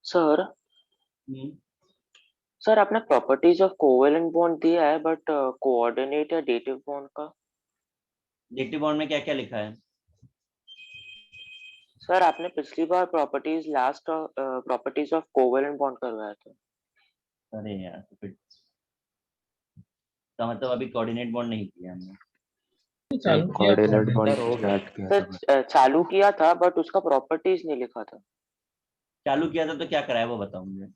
Sir हम्म, sir आपने properties of covalent bond दिया है बट कोऑर्डिनेट या डेटिव बॉन्ड का। डेटिव बॉन्ड में क्या क्या लिखा है? सर आपने पिछली बार प्रॉपर्टीज ऑफ कोवेलेंट बॉन्ड करवाया था। अरे यार, तो फिर तो मतलब अभी कोऑर्डिनेट बॉन्ड नहीं किया हमने। चालू किया था कोऑर्डिनेट हमने। बॉन्ड सर, हो गया। स्टार्ट किया था बस। सर चालू किया था बट उसका प्रॉपर्टीज नहीं लिखा था। चालू किया था तो क्या कराया वो बताओ मुझे।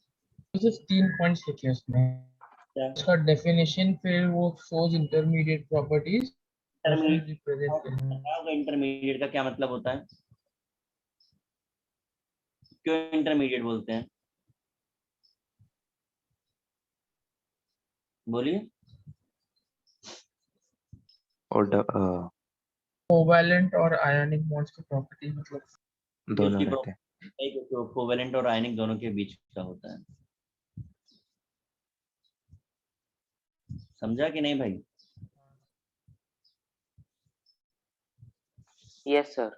सिर्फ 3 पॉइंट्स लिखे हैं उसमें। क्या उसका डेफिनेशन, फिर वो शोज इंटरमीडिएट प्रॉपर्टीज और फिर रिप्रेजेंट करना है। इंटरमीडिएट का क्या मतलब होता है? क्यों इंटरमीडिएट बोलते हैं? बोलिए। और कोवैलेंट और आयनिक बॉन्ड्स की प्रॉपर्टीज मतलब दोनों रहते हैं। कोवेलेंट और आयनिक दोनों के बीच का होता है। समझा कि नहीं भाई? Yes sir.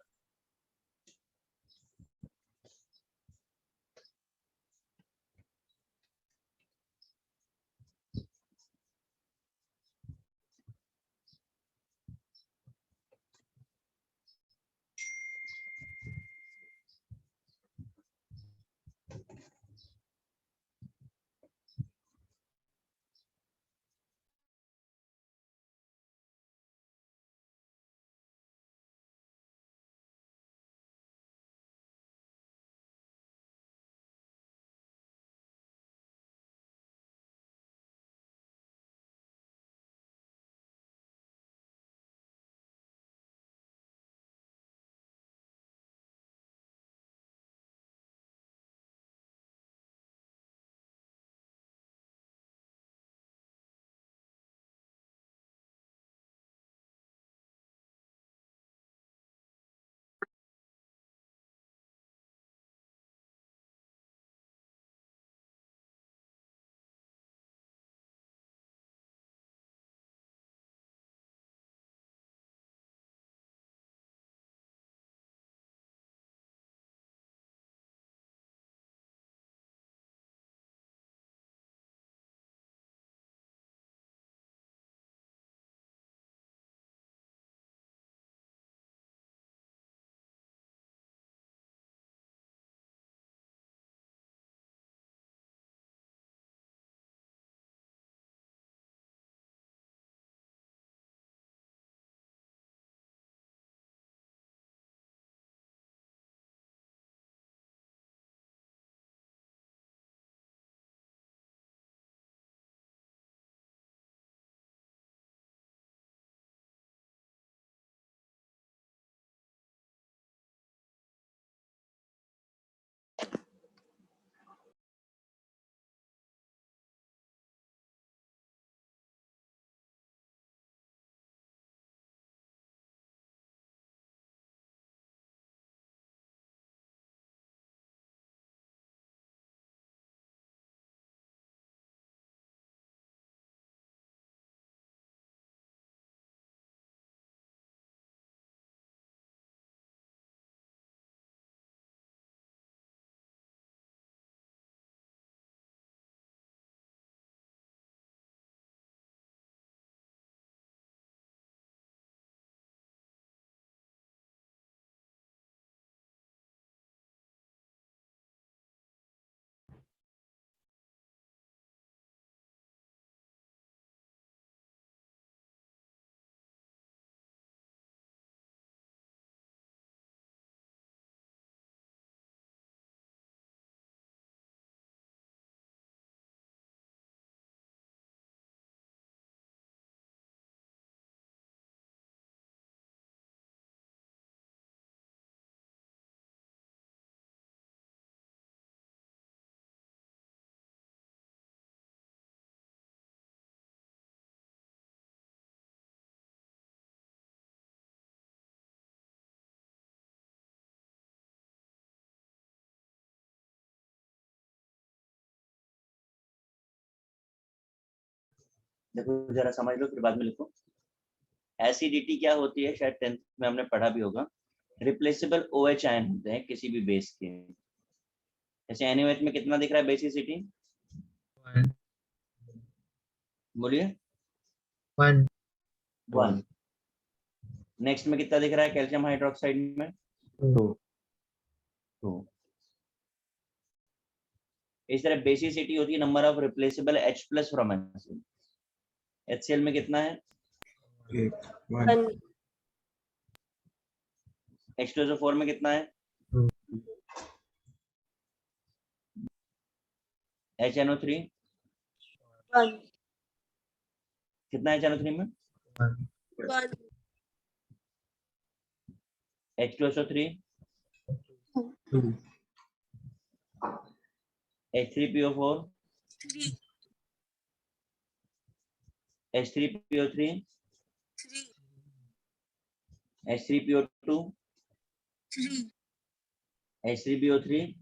देखो जरा समझ लो फिर बाद में लिखो। एसिडिटी क्या होती है, शायद 10th में हमने पढ़ा भी होगा। रिप्लेसेबल OH आयन होते हैं किसी भी बेस के। जैसे NaOH में कितना दिख रहा है बेसिसिटी? 1. बोलिए। 1. 1. नेक्स्ट में कितना दिख रहा है कैल्शियम हाइड्रोक्साइड में? 2. 2. इस तरह बेसिसिटी होती है number of replaceable H+ from HCl. HCl में कितना है? 1. H2SO4 में कितना है? 2. HNO3 1. कितना है HNO3 में? 1. H2SO3 2. H3PO4 3. H3PO3 3. H3PO2 3. H3PO3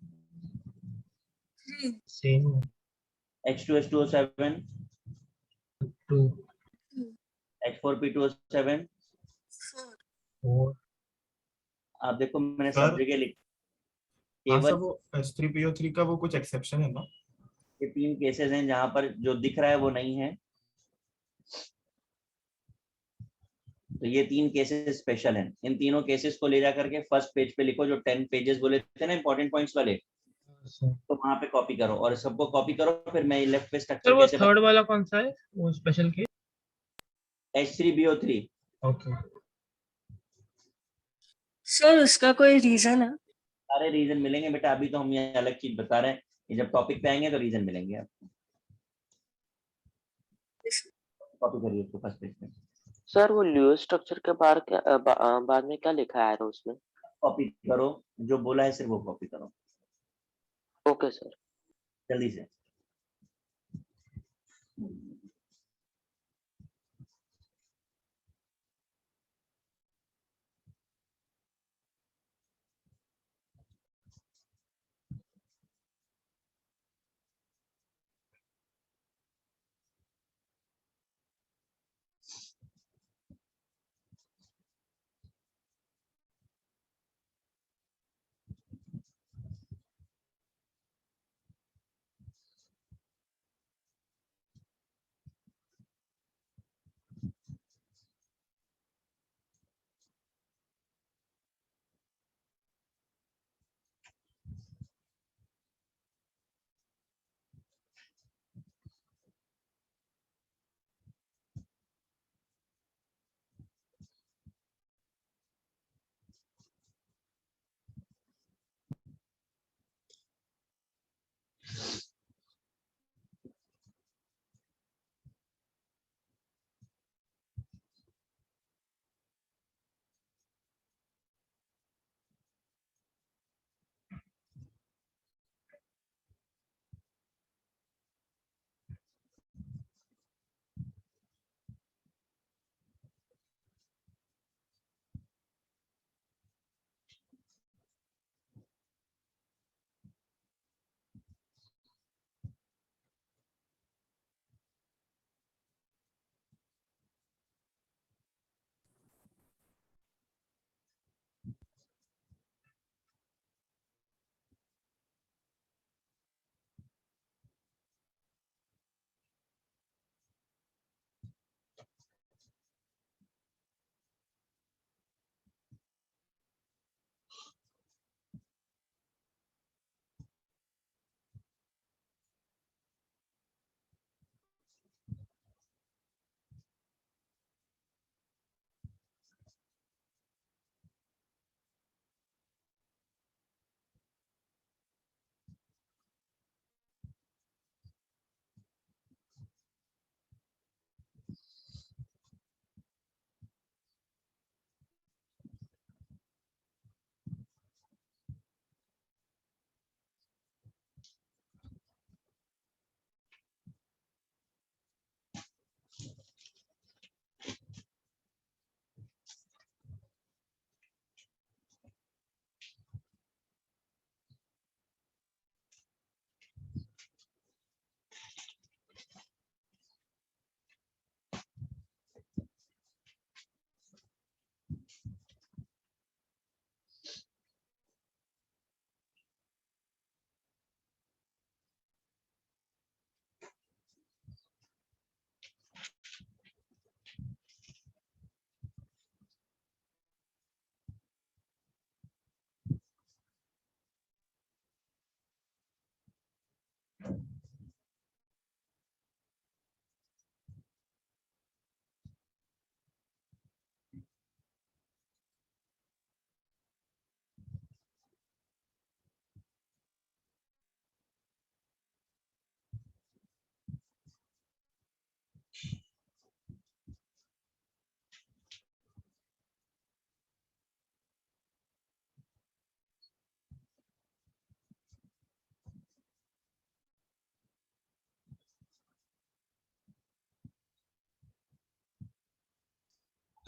3. Same. H2S2O7 2. H4P2O7. 4. 4. आप देखो मैंने सर, सब जगह लिख हाँ सर, केवल वो H3PO3 का वो कुछ एक्सेप्शन है ना? ये 3 केसेस हैं जहां पर जो दिख रहा है वो नहीं है, तो ये 3 केसेस स्पेशल हैं। इन तीनों केसेस को ले जा करके फर्स्ट पेज पे लिखो, जो 10 पेजेस बोले थे ना इंपॉर्टेंट पॉइंट्स वाले, सर तो वहां पे कॉपी करो और सबको कॉपी करो। फिर मैं लेफ्ट पे स्ट्रक्चर वो कैसे थर्ड वाला कौन सा है, वो special case? H3BO3 okay. Sir उसका कोई रीजन है? सारे रीजन मिलेंगे बेटा, अभी तो हम ये अलग चीज बता रहे हैं, ये जब टॉपिक पे आएंगे तो रीजन मिलेंगे आपको। कॉपी करिए उसको फर्स्ट पेज पे, सर वो ल्यूइस स्ट्रक्चर के बाद में क्या लिखा है उसमें? कॉपी करो, जो बोला है सिर्फ वो कॉपी करो ओके सर. जल्दी से।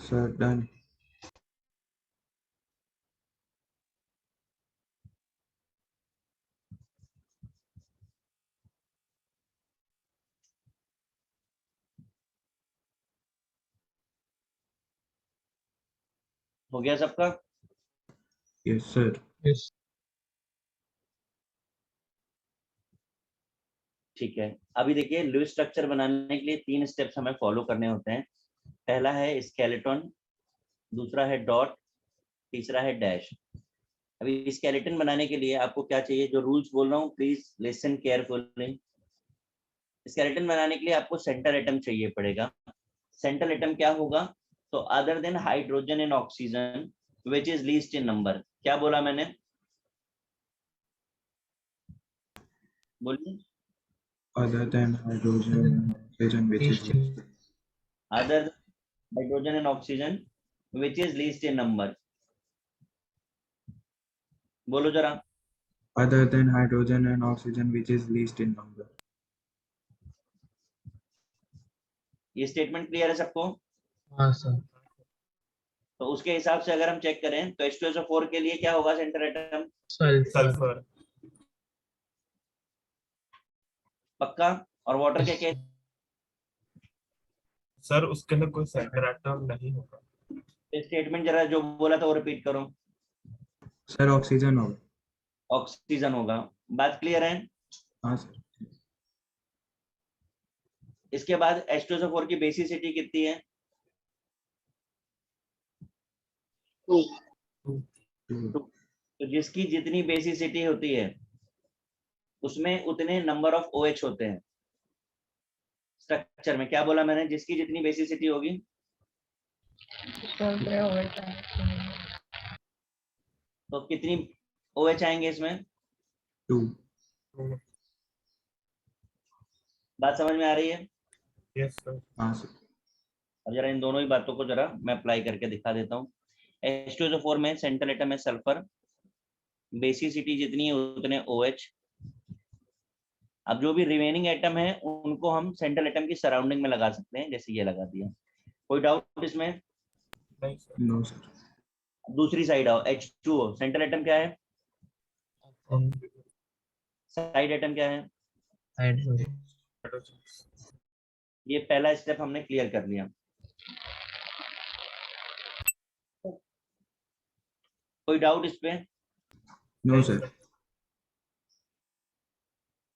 Sir done. हो गया सबका? Yes sir. Yes. ठीक है, अभी देखिए लुईस स्ट्रक्चर बनाने के लिए 3 स्टेप्स हमें फॉलो करने होते हैं। पहला है स्केलेटन, दूसरा है डॉट, तीसरा है डैश। अभी स्केलेटन बनाने के लिए आपको क्या चाहिए, जो रूल्स बोल रहा हूँ प्लीज लिसन केयरफुली। स्केलेटन बनाने के लिए आपको सेंटर एटम चाहिए पड़ेगा। सेंटर एटम क्या होगा, तो other than hydrogen and oxygen which is least in number. क्या बोला मैंने, बोलिए। Other than hydrogen and oxygen, which is Least. Other hydrogen and oxygen which is least in number, बोलो जरा। other than hydrogen and oxygen, which is least in number. ये statement clear है सबको? हाँ सर। तो उसके हिसाब से अगर हम चेक करें तो H2SO4 के लिए क्या होगा सेंटर एटम, Sulfur. सल्फर। पक्का? और वाटर के केस, सर उसके अंदर कोई सेंटर एटम नहीं होगा। स्टेटमेंट जरा जो बोला था वो रिपीट करो। सर ऑक्सीजन होगा। ऑक्सीजन होगा, बात क्लियर है? हाँ सर। इसके बाद H2SO4 की बेसिसिटी कितनी है, तो जिसकी जितनी बेसिसिटी होती है उसमें उतने नंबर ऑफ OH होते हैं स्ट्रक्चर में। क्या बोला मैंने, जिसकी जितनी बेसिसिटी होगी तो कितनी OH आएंगे इसमें, 2। बात समझ में आ रही है? Yes sir. हाँ सर। अब जरा इन दोनों ही बातों को जरा मैं अप्लाई करके दिखा देता हूँ। H2SO4 में सेंट्रल एटम है सल्फर, बेसिसिटी जितनी है उतने OH। अब जो भी रिमेनिंग एटम है उनको हम सेंट्रल एटम की सराउंडिंग में लगा सकते हैं, जैसे ये लगा दिया। कोई डाउट इसमें? नहीं सर। No sir. दूसरी साइड आओ, H2O सेंट्रल एटम क्या है, साइड एटम क्या है, Hydrogen. ये पहला स्टेप हमने क्लियर कर लिया। कोई डाउट इस पे? No sir.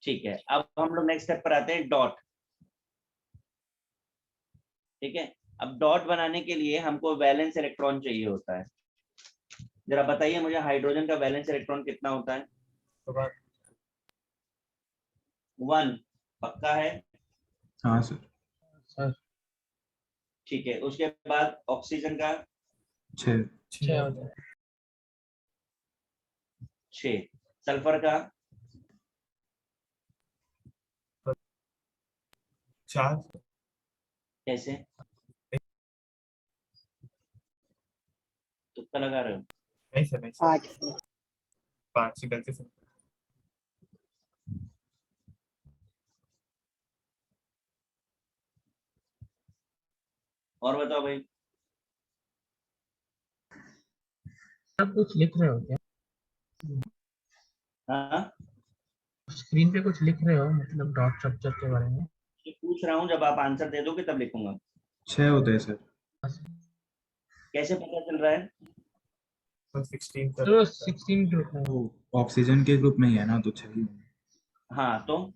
ठीक है, अब हम लोग नेक्स्ट स्टेप पर आते हैं, डॉट। ठीक है, अब डॉट बनाने के लिए हमको वैलेंस इलेक्ट्रॉन चाहिए होता है। जरा बताइए मुझे, हाइड्रोजन का वैलेंस इलेक्ट्रॉन कितना होता है? 1, पक्का है? हाँ सर। सर ठीक है, उसके बाद ऑक्सीजन का 6। 6, सल्फर का 4। कैसे, तुक्का लगा रहे हो? नहीं सर, नहीं सर। 5 गलती से। और बताओ भाई। आप कुछ लिख रहे हो क्या? हाँ, स्क्रीन पे कुछ लिख रहे हो, मतलब डॉट स्ट्रक्चर के बारे में? ये पूछ रहा हूँ, जब आप आंसर दे दोगे तब लिखूंगा। 6 होते हैं सर। कैसे पता चल रहा है? तो 16 सर। तो 16 ग्रुप है। तो ऑक्सीजन के ग्रुप में ही है ना, तो 6 ही होंगे। हाँ, तो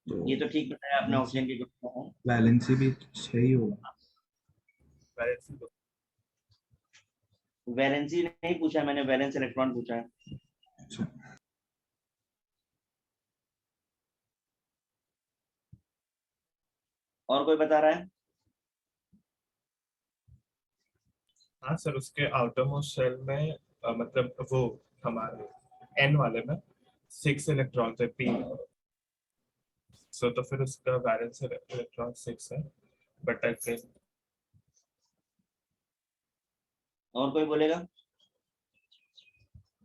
तो ये तो ठीक बताया आपने, ऑक्सीजन के ग्रुप में है। वैलेंसी भी 6 ही होगा। वैलेंसी नहीं पूछा मैंने, वैलेंस इलेक्ट्रॉन पूछा है। अच्छा। और कोई बता रहा है? हाँ सर, उसके आउटर मोस्ट शेल में मतलब वो हमारे एन वाले में 6 इलेक्ट्रॉन थे, पी। सो तो फिर उसका वैलेंस इलेक्ट्रॉन 6 है, बट आई थिंक। और कोई बोलेगा?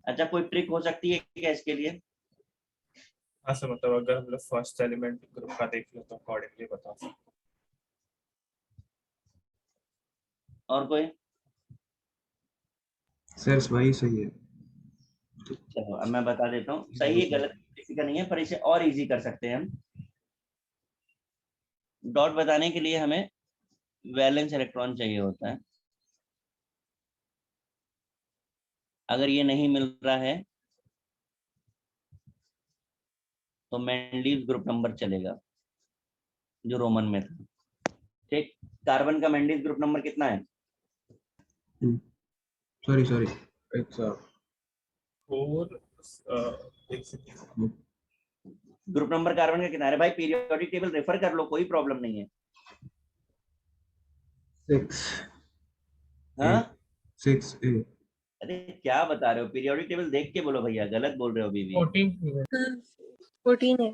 अच्छा, कोई ट्रिक हो सकती है क्या इसके लिए? हाँ सर, मतलब अगर हम लोग फर्स्ट एलिमेंट ग्रुप का देख ले तो अकॉर्डिंगली बता सकते हैं। और कोई? सर वही सही है। चलो अब मैं बता देता हूँ, सही है गलत किसी का नहीं है, पर इसे और इजी कर सकते हैं हम। डॉट बताने के लिए हमें वैलेंस इलेक्ट्रॉन चाहिए होता है। अगर ये नहीं मिल रहा है तो मेंडलीव ग्रुप नंबर चलेगा जो रोमन में था। ठीक, कार्बन का मेंडलीव ग्रुप नंबर कितना है? सॉरी सॉरी एक सर 4 एक सेकंड ग्रुप नंबर कार्बन का कितना है? अरे भाई पीरियोडिक टेबल रेफर कर लो, कोई प्रॉब्लम नहीं है। 6 हाँ 6A। अरे क्या बता रहे हो, पीरियोडिक टेबल देख के बोलो भैया, गलत बोल रहे हो अभी भी। 14 हाँ, 14 है।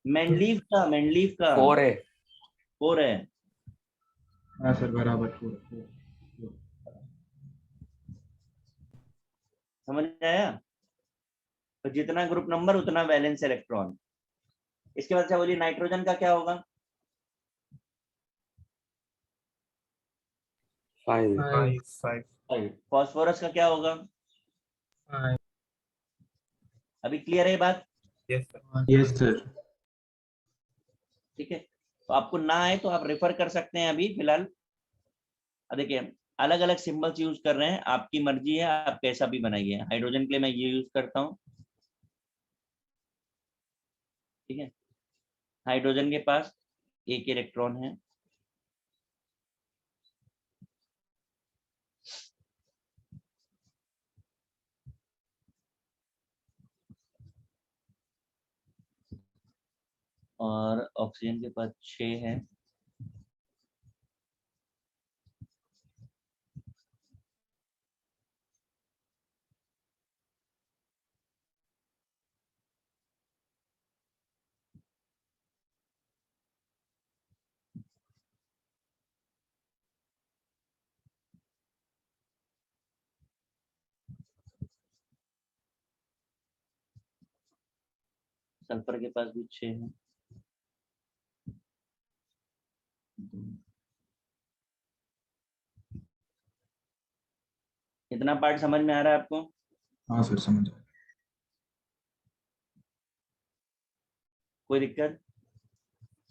मेंडलीव का 4 है। 4 है। हाँ सर बराबर 4। समझ आया? तो जितना ग्रुप नंबर उतना वैलेंस इलेक्ट्रॉन। इसके बाद से बोलिए नाइट्रोजन का क्या होगा? 5 5 फास्फोरस का क्या होगा? 5 अभी क्लियर है ये बात? Yes sir yes sir. ठीक है, तो आपको ना आए तो आप रेफर कर सकते हैं अभी फिलहाल। अब देखिए अलग अलग सिंबल्स यूज कर रहे हैं, आपकी मर्जी है, आप कैसा भी बनाइए। हाइड्रोजन के लिए मैं ये यूज करता हूँ। ठीक है, हाइड्रोजन के पास एक इलेक्ट्रॉन है। और ऑक्सीजन के पास 6 है। सल्फर के पास भी 6 है। इतना पार्ट समझ में आ रहा है आपको? हाँ सर समझ आया। कोई दिक्कत?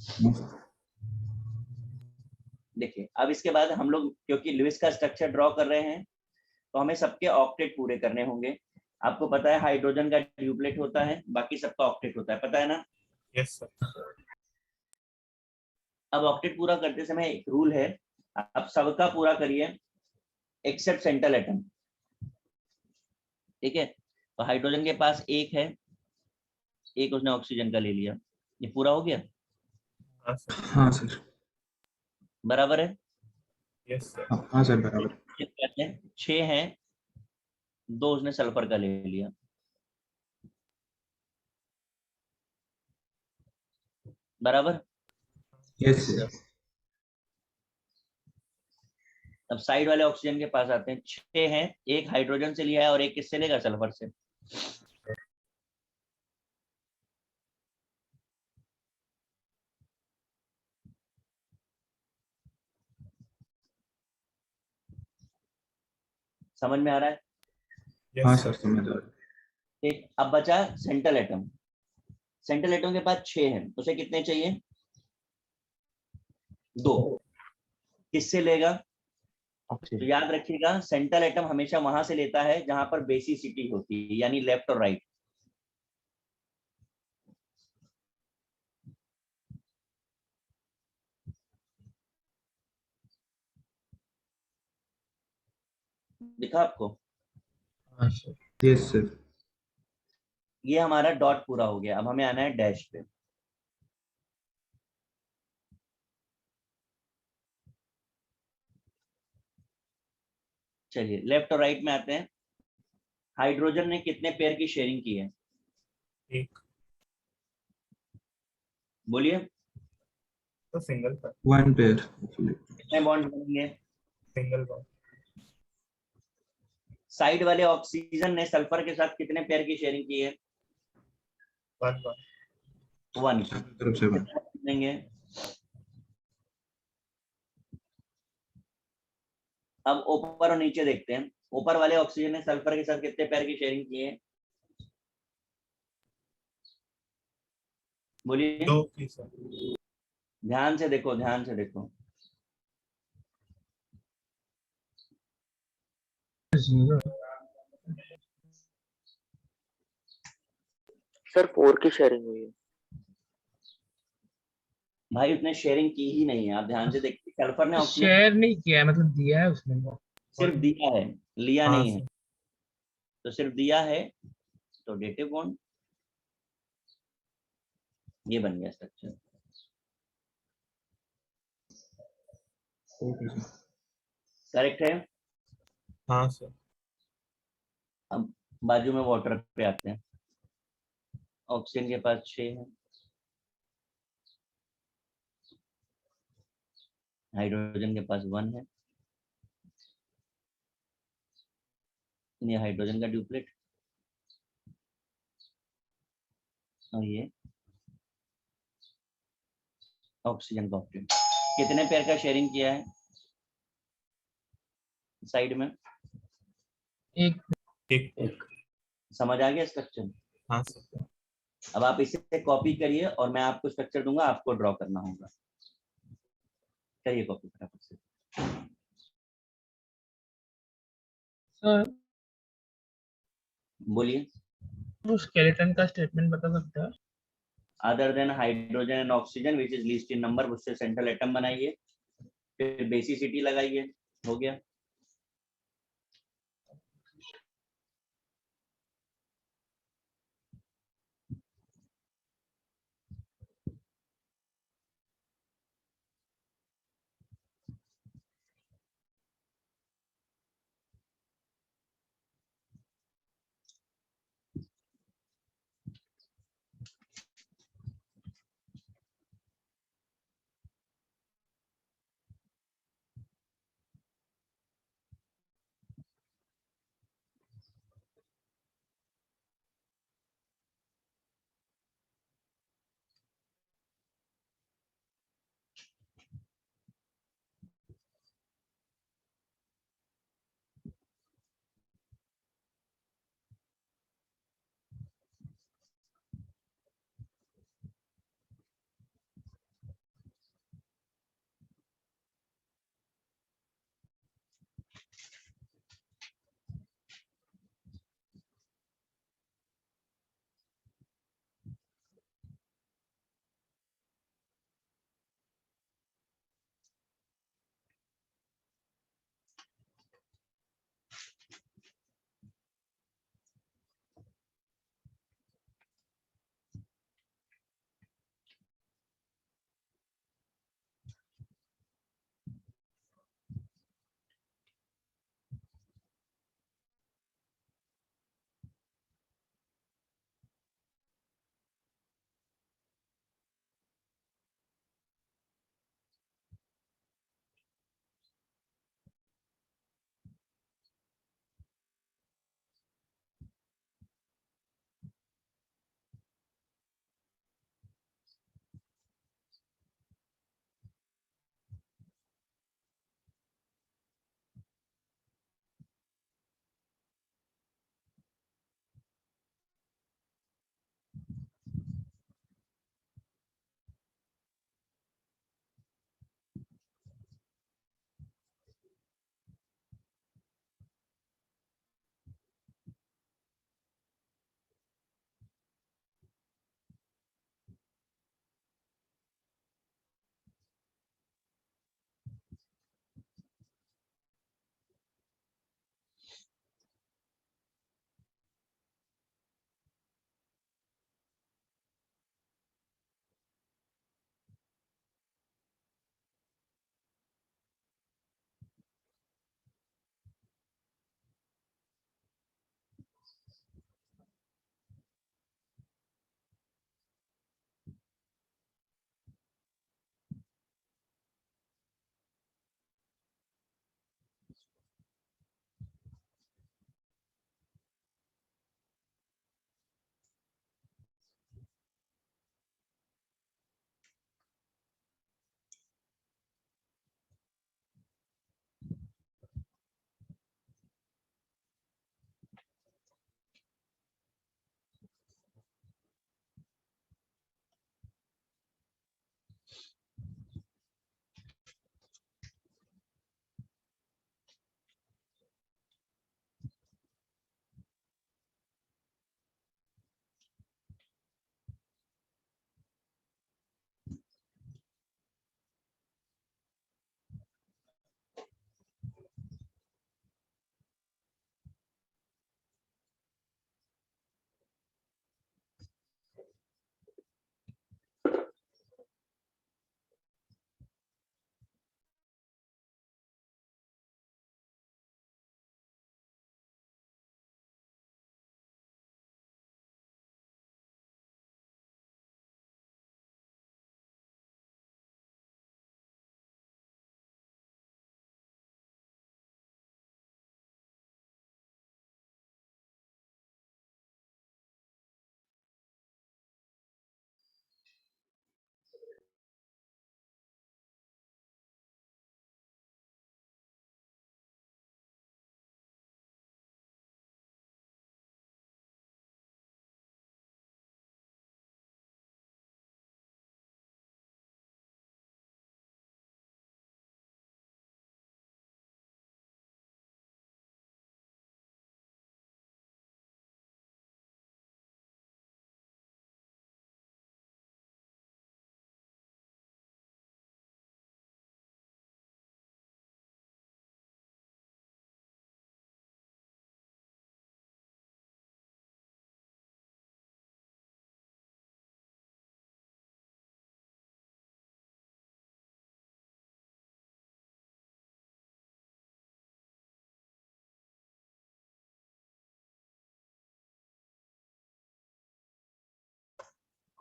हाँ, सर। देखिए अब इसके बाद हम लोग क्योंकि लुईस का स्ट्रक्चर ड्रॉ कर रहे हैं तो हमें सबके ऑक्टेट पूरे करने होंगे। आपको पता है हाइड्रोजन का ड्यूप्लेट होता है, बाकी सबका ऑक्टेट होता है, पता है ना? यस सर अब ऑक्टेट पूरा करते समय एक रूल है, आप सबका पूरा करिए एक्सेप्ट सेंट्रल एटम। ठीक है, तो हाइड्रोजन के पास एक है, एक उसने ऑक्सीजन का ले लिया, ये पूरा हो गया। हाँ सर हाँ सर। बराबर है? यस सर हाँ सर बराबर। 6 है, 2 उसने सल्फर का ले लिया। बराबर? Yes sir. अब साइड वाले ऑक्सीजन के पास आते हैं। 6 हैं, एक हाइड्रोजन से लिया है और एक किससे लेगा? सल्फर से। समझ में आ रहा है? हाँ यस सर सर समझ आ रहा है। ठीक, अब बचा सेंट्रल एटम। सेंट्रल एटम के पास 6 हैं, उसे कितने चाहिए? 2। किससे लेगा? तो ऑक्सीजन। याद रखिएगा सेंट्रल एटम हमेशा वहां से लेता है जहां पर बेसिसिटी होती है, यानी लेफ्ट और राइट। दिखा आपको? हाँ सर। Yes sir. ये हमारा डॉट पूरा हो गया, अब हमें आना है डैश पे। चलिए लेफ्ट और राइट में आते हैं। हाइड्रोजन ने कितने पेयर की शेयरिंग की है? एक बोलिए। तो सिंगल पर 1 पेयर। कितने बॉन्ड बनेंगे? सिंगल बॉन्ड साइड वाले ऑक्सीजन ने सल्फर के साथ कितने पेयर की शेयरिंग की है? 1 1। तरफ से 1। देंगे अब ऊपर और नीचे देखते हैं। ऊपर वाले ऑक्सीजन ने सल्फर के साथ कितने पेयर की शेयरिंग की है? बोलिए, 2 की सर। ध्यान से देखो, ध्यान से देखो। zero. सर 4 की शेयरिंग हुई है। भाई उसने शेयरिंग की ही नहीं है, आप ध्यान से देखिए। सल्फर ने ऑक्सीजन शेयर नहीं किया है, मतलब दिया है उसने वो। सिर्फ दिया है, लिया हाँ नहीं है। सर। तो सिर्फ दिया है, तो डेटिव बॉन्ड ये बन गया स्ट्रक्चर। Okay, sir. करेक्ट है। हाँ सर। अब बाजू में वाटर पे आते हैं। ऑक्सीजन के पास 6 है, हाइड्रोजन के पास 1 है, ये हाइड्रोजन का ड्यूप्लेट, और ये ऑक्सीजन का ऑक्टेट। कितने पेयर का शेयरिंग किया है साइड में? एक एक। समझ आ गया स्ट्रक्चर? हाँ सर। अब आप इसे कॉपी करिए और मैं आपको स्ट्रक्चर दूंगा, आपको ड्रॉ करना होगा। करिए कॉपी फटाफट से। सर, बोलिए। वो स्केलेटन का स्टेटमेंट बता सकता है? Other than hydrogen and oxygen which is least in number, उससे सेंट्रल एटम बनाइए, फिर बेसिसिटी लगाइए। हो गया।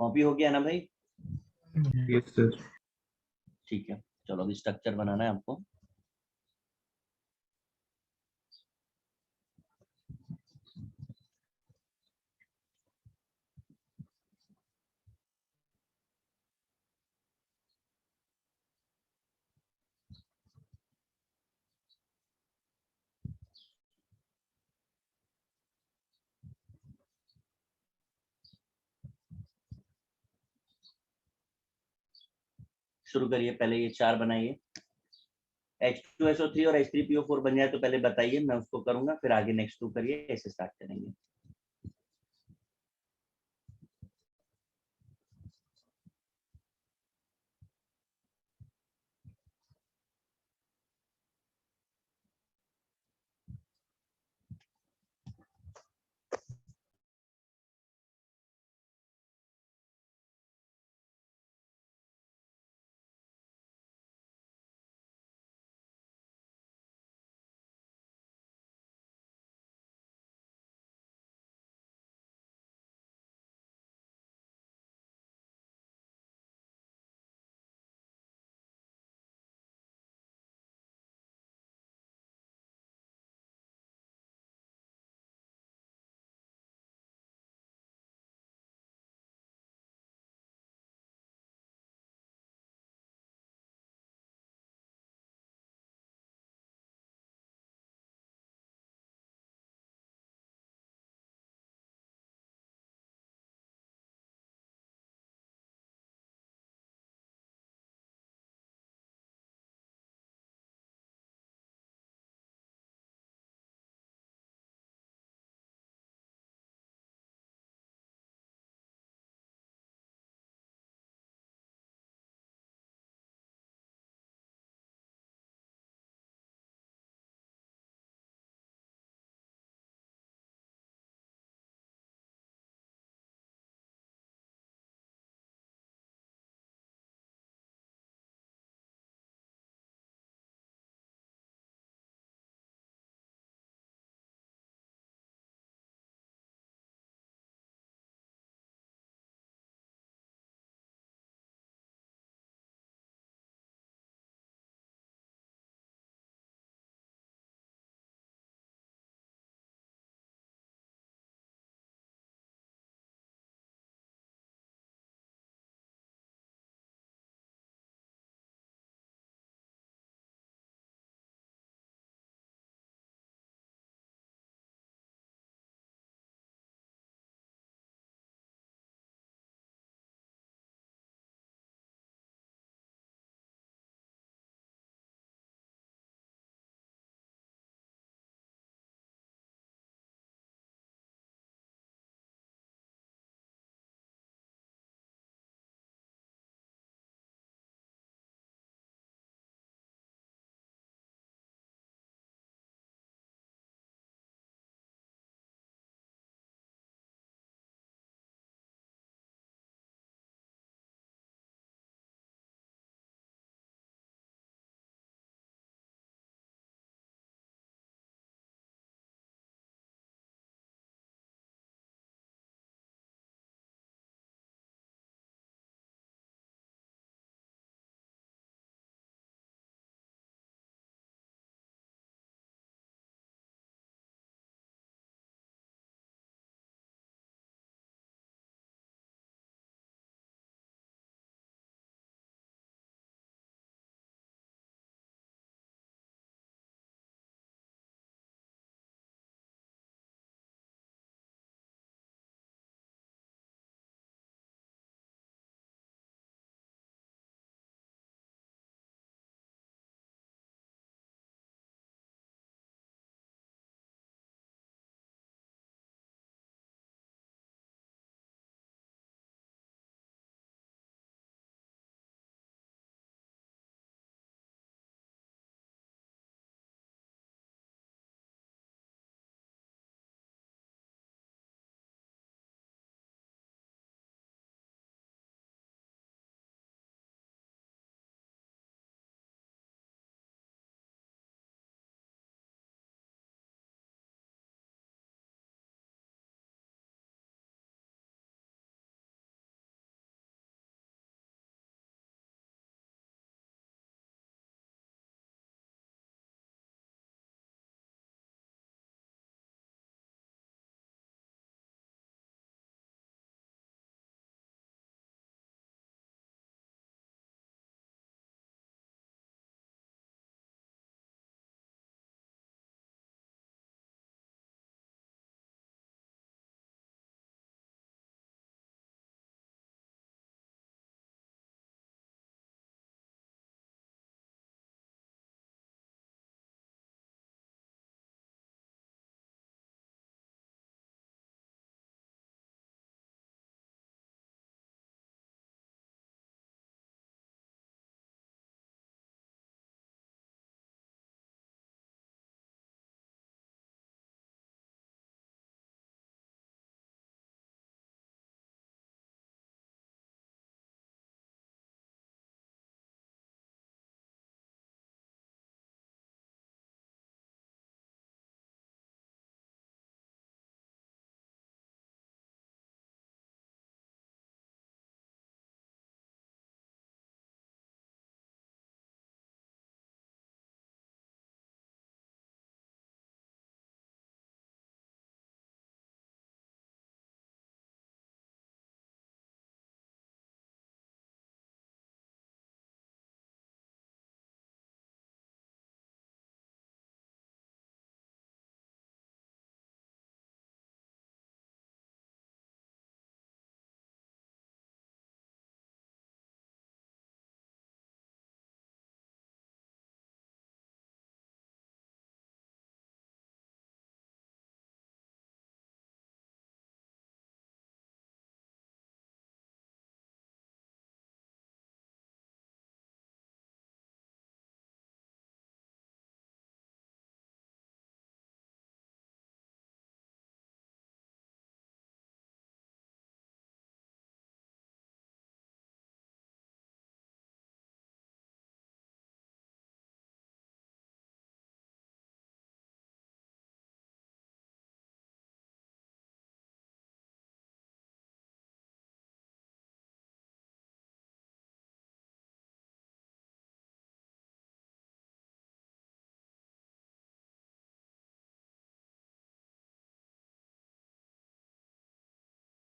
कॉपी हो गया ना भाई? Yes, sir. ठीक है, चलो अभी स्ट्रक्चर बनाना है आपको। शुरू करिए, पहले ये 4 बनाइए। H2SO3 और H3PO4 बन जाए तो पहले बताइए, मैं उसको करूंगा, फिर आगे नेक्स्ट 2 करिए, ऐसे स्टार्ट करेंगे।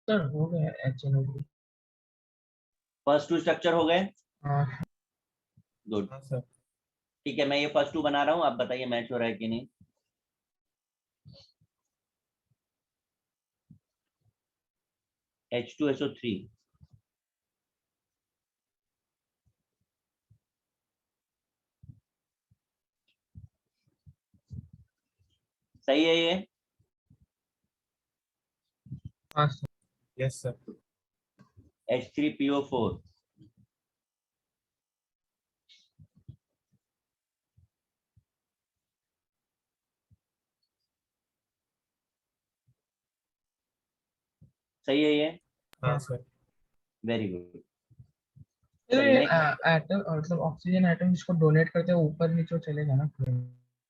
सर हो गया HNO3। फर्स्ट 2 स्ट्रक्चर हो गए, हाँ गुड। हाँ सर। ठीक है, मैं ये फर्स्ट 2 बना रहा हूँ, आप बताइए मैच हो रहा है कि नहीं। H2SO3, सही है ये। हाँ सर। Yes sir. H3PO4, सही है ये, हाँ सर। Very good. तो चलिए ये नेक्स्ट। एटम मतलब ऑक्सीजन एटम जिसको डोनेट करते हैं ऊपर नीचे चलेगा ना।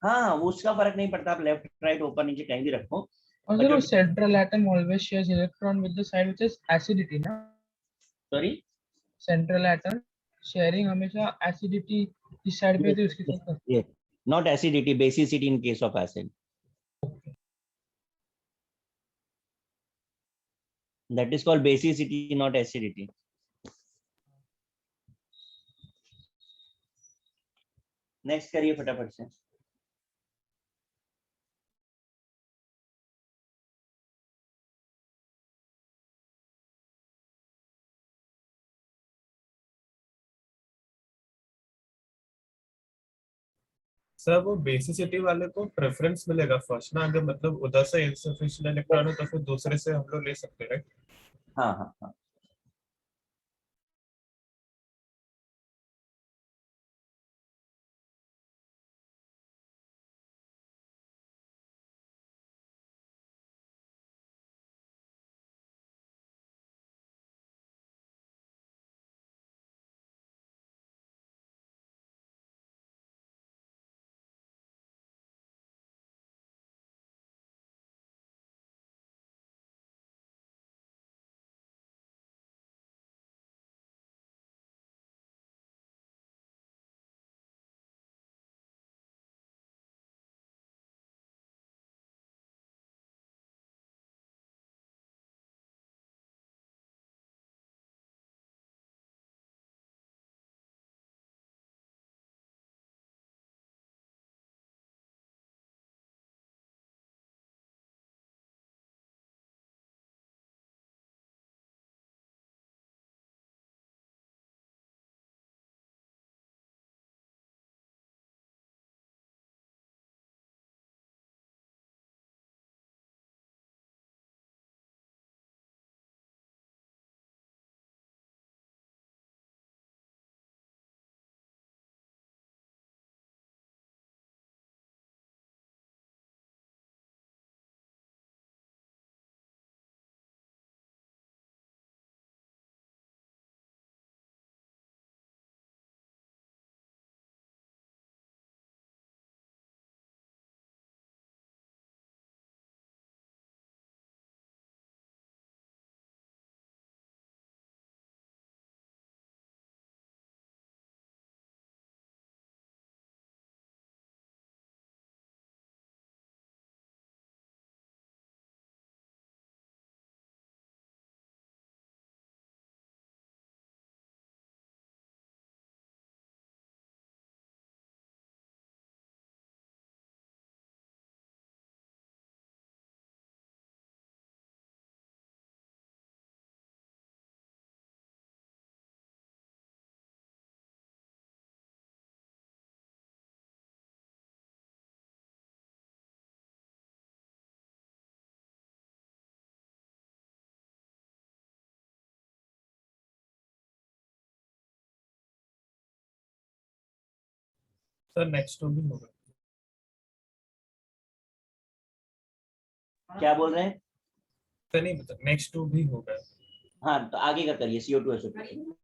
हाँ, उसका फर्क नहीं पड़ता, आप लेफ्ट राइट ऊपर नीचे कहीं भी रखो। और बट सर जो, वो central atom always shares electron with the side which is acidity ना। सॉरी, सेंट्रल एटम शेयरिंग हमेशा एसिडिटी इस साइड पे थी उसके साथ। ये not acidity, basicity in case of acid, that is called basicity not acidity. Next करिए फटाफट से। सर वो बेसिसिटी वाले को प्रेफरेंस मिलेगा फर्स्ट ना, अगर मतलब उधर से इनसफिशिएंट इलेक्ट्रॉन हो तो फिर दूसरे से हम लोग ले सकते हैं, राइट? हाँ हाँ हाँ, सर नेक्स्ट टू भी होगा। क्या बोल रहे हैं। सर नहीं मतलब नेक्स्ट टू भी होगा। हाँ, तो आगे का करिए, CO2SO2।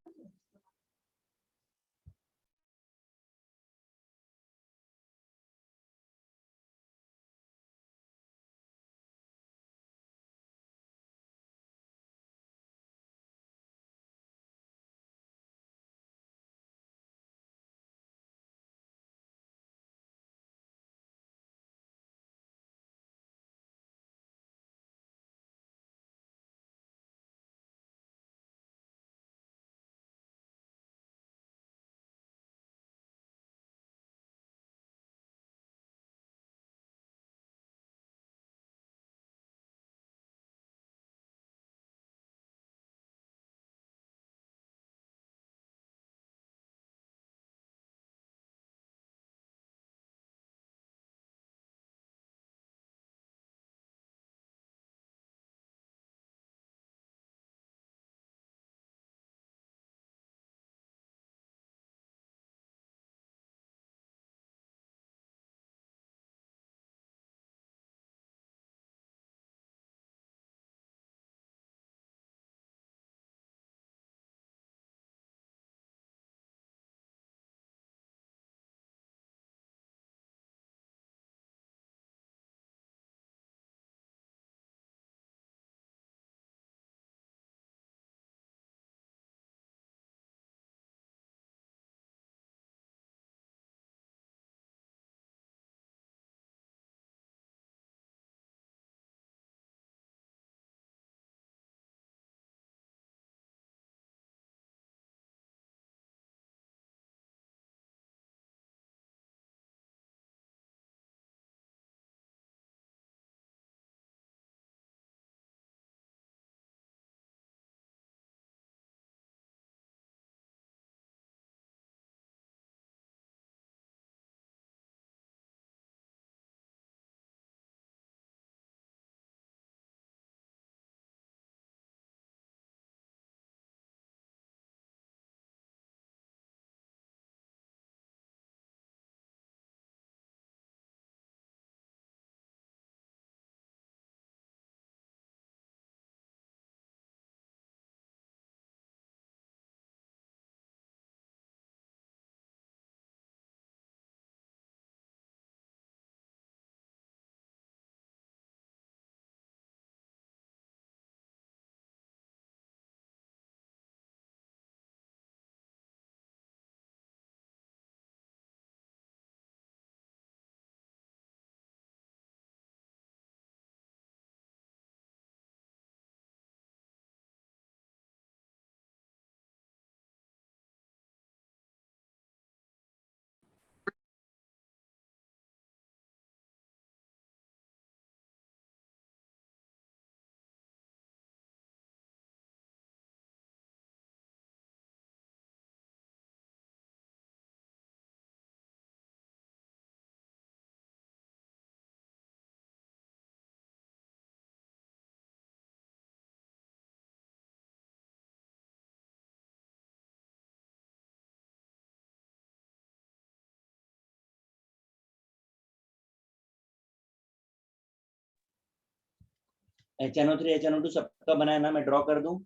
HNO3 HNO2 सबका बना है ना, मैं ड्रॉ कर दूं?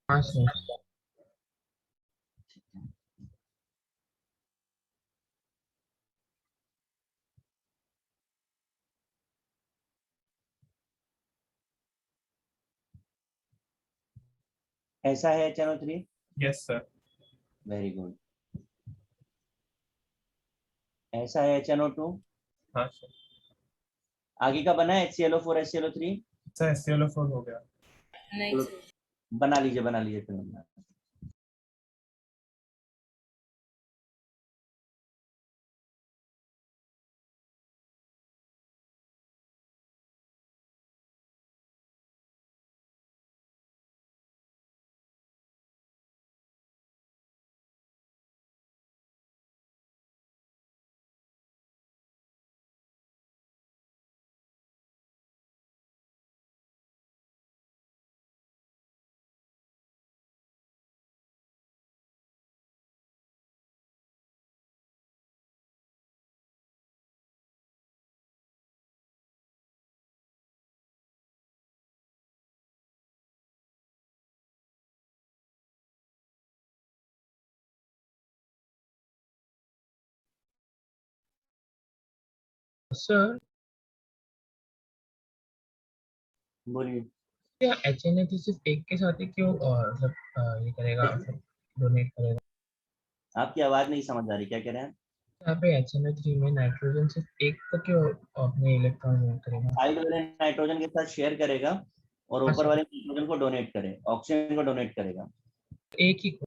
हाँ सर। ऐसा है HNO3? Yes sir. Very good. ऐसा है HNO2? हाँ सर। आगे का बना है HClO4 HClO3? सर HClO4 हो गया। नहीं सर। बना लीजिए फिर बना। सर बोलिए। क्या HNA3 सिर्फ एक के साथ ही क्यों मतलब ये करेगा, मतलब डोनेट करेगा? आपकी आवाज नहीं समझ आ रही, क्या कह रहे हैं? यहाँ पे HNA3 में नाइट्रोजन सिर्फ एक का क्यों अपने इलेक्ट्रॉन डोनेट करेगा? साइड वाले नाइट्रोजन के साथ शेयर करेगा और हाँ ऊपर सर, वाले नाइट्रोजन को डोनेट करे, ऑक्सीजन को डोनेट करेगा। एक ही को,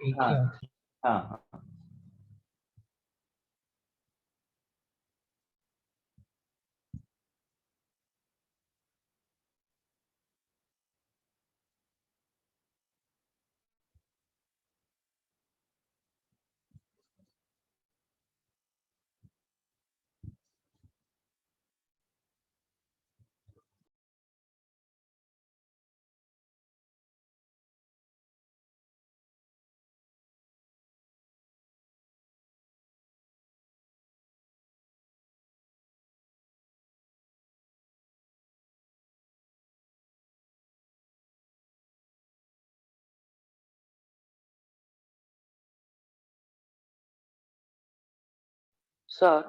एक हाँ ही हाँ हाँ। सर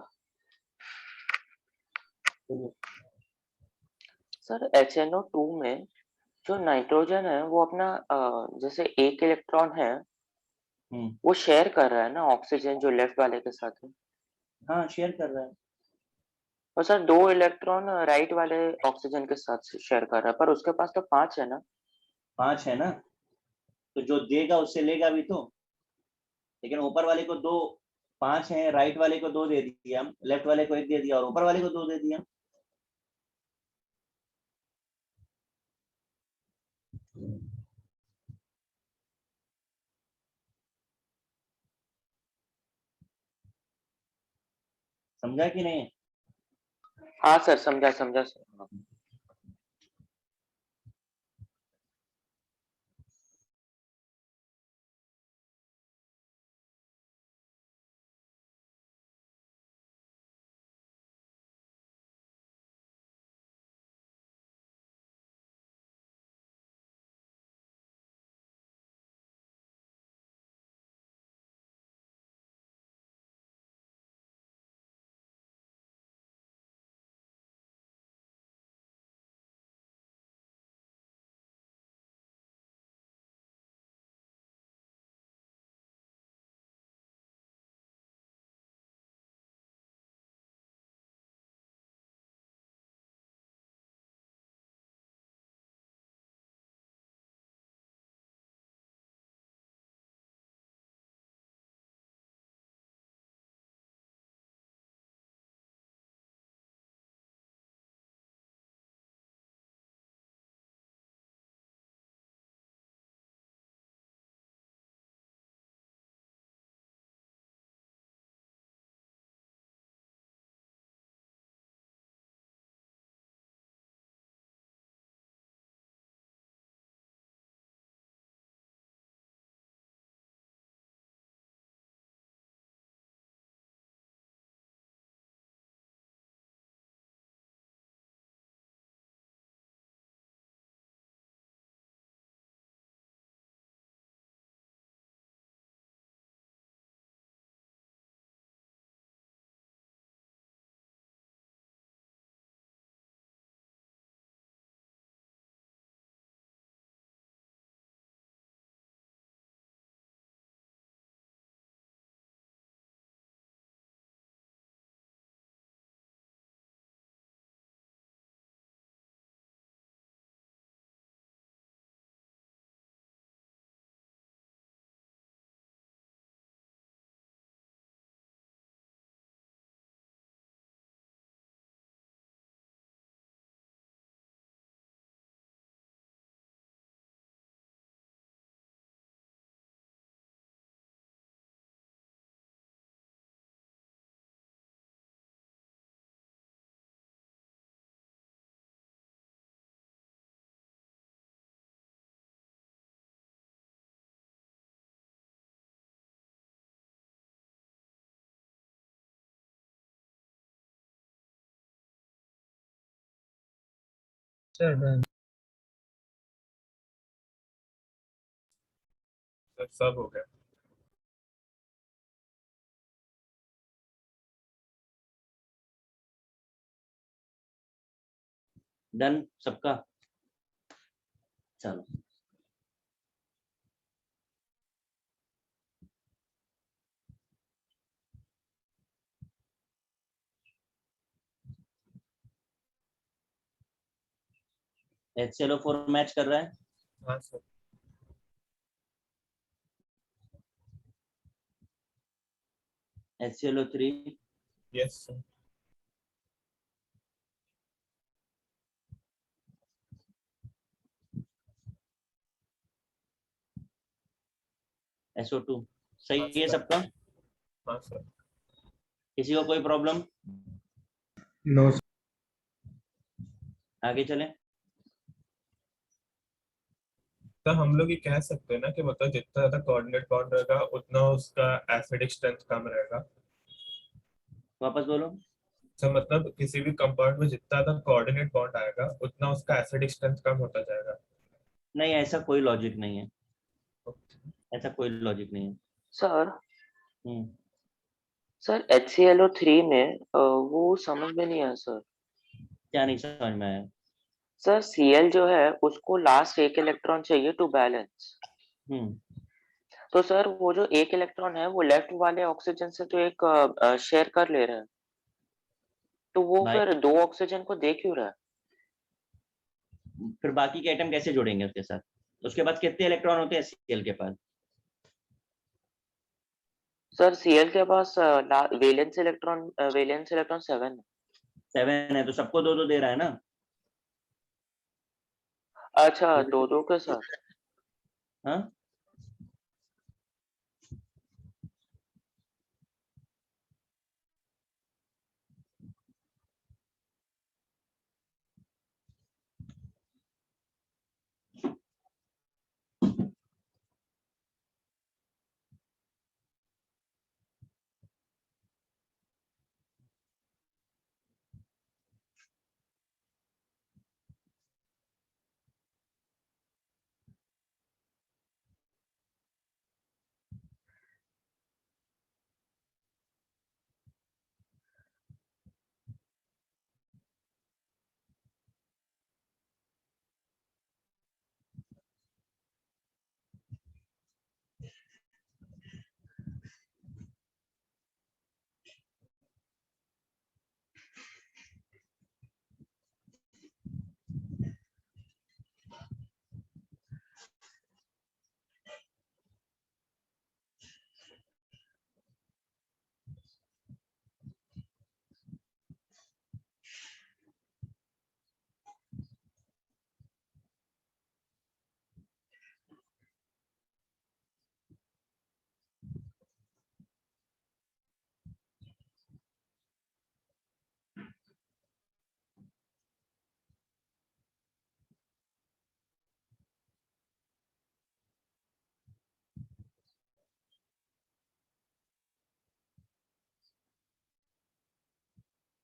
सर HNO2 में जो नाइट्रोजन है वो अपना जैसे एक इलेक्ट्रॉन है हम्म। वो शेयर कर रहा है ना ऑक्सीजन जो लेफ्ट वाले के साथ है। हाँ शेयर कर रहा है। और सर दो इलेक्ट्रॉन राइट वाले ऑक्सीजन के साथ शेयर कर रहा है, पर उसके पास तो 5 है ना। 5 है ना, तो जो देगा उससे लेगा भी तो। लेकिन ऊपर वाले को दो, 5 है, राइट वाले को 2 दे दिया, लेफ्ट वाले को 1 दे दिया और ऊपर वाले को 2 दे दिया। समझा कि नहीं? हाँ सर, समझा समझा सर। Sir done. सब हो गया। डन सबका? चलो HClO4 मैच कर रहा है। हाँ sir. HClO3 yes sir. SO2 सही है सबका? हाँ सर। किसी को कोई प्रॉब्लम? No, sir. आगे चलें। तो हम लोग ये कह सकते हैं ना कि मतलब जितना ज्यादा कोऑर्डिनेट बॉन्ड रहेगा उतना उसका एसिडिक स्ट्रेंथ कम रहेगा। वापस बोलो। तो मतलब किसी भी कंपाउंड में जितना ज्यादा कोऑर्डिनेट बॉन्ड आएगा उतना उसका एसिडिक स्ट्रेंथ कम होता जाएगा। नहीं, ऐसा कोई लॉजिक नहीं है, ऐसा कोई लॉजिक नहीं है। सर हम्म, सर HClO3 में वो समझ में नहीं आया सर। क्या नहीं समझ में आया? सर Cl जो है उसको लास्ट एक इलेक्ट्रॉन चाहिए टू बैलेंस। हम्म, तो सर वो जो एक इलेक्ट्रॉन है वो लेफ्ट वाले ऑक्सीजन से तो एक शेयर कर ले रहा है, तो वो भाई फिर दो ऑक्सीजन को दे क्यों रहा है? फिर बाकी के आइटम कैसे जोड़ेंगे उसके साथ? उसके बाद कितने इलेक्ट्रॉन होते हैं Cl के पास? सर Cl के पास वैलेंस इलेक्ट्रॉन 7 है। 7 है, तो सबको दो दो दे रहा है ना। अच्छा, दो दो के साथ। हाँ,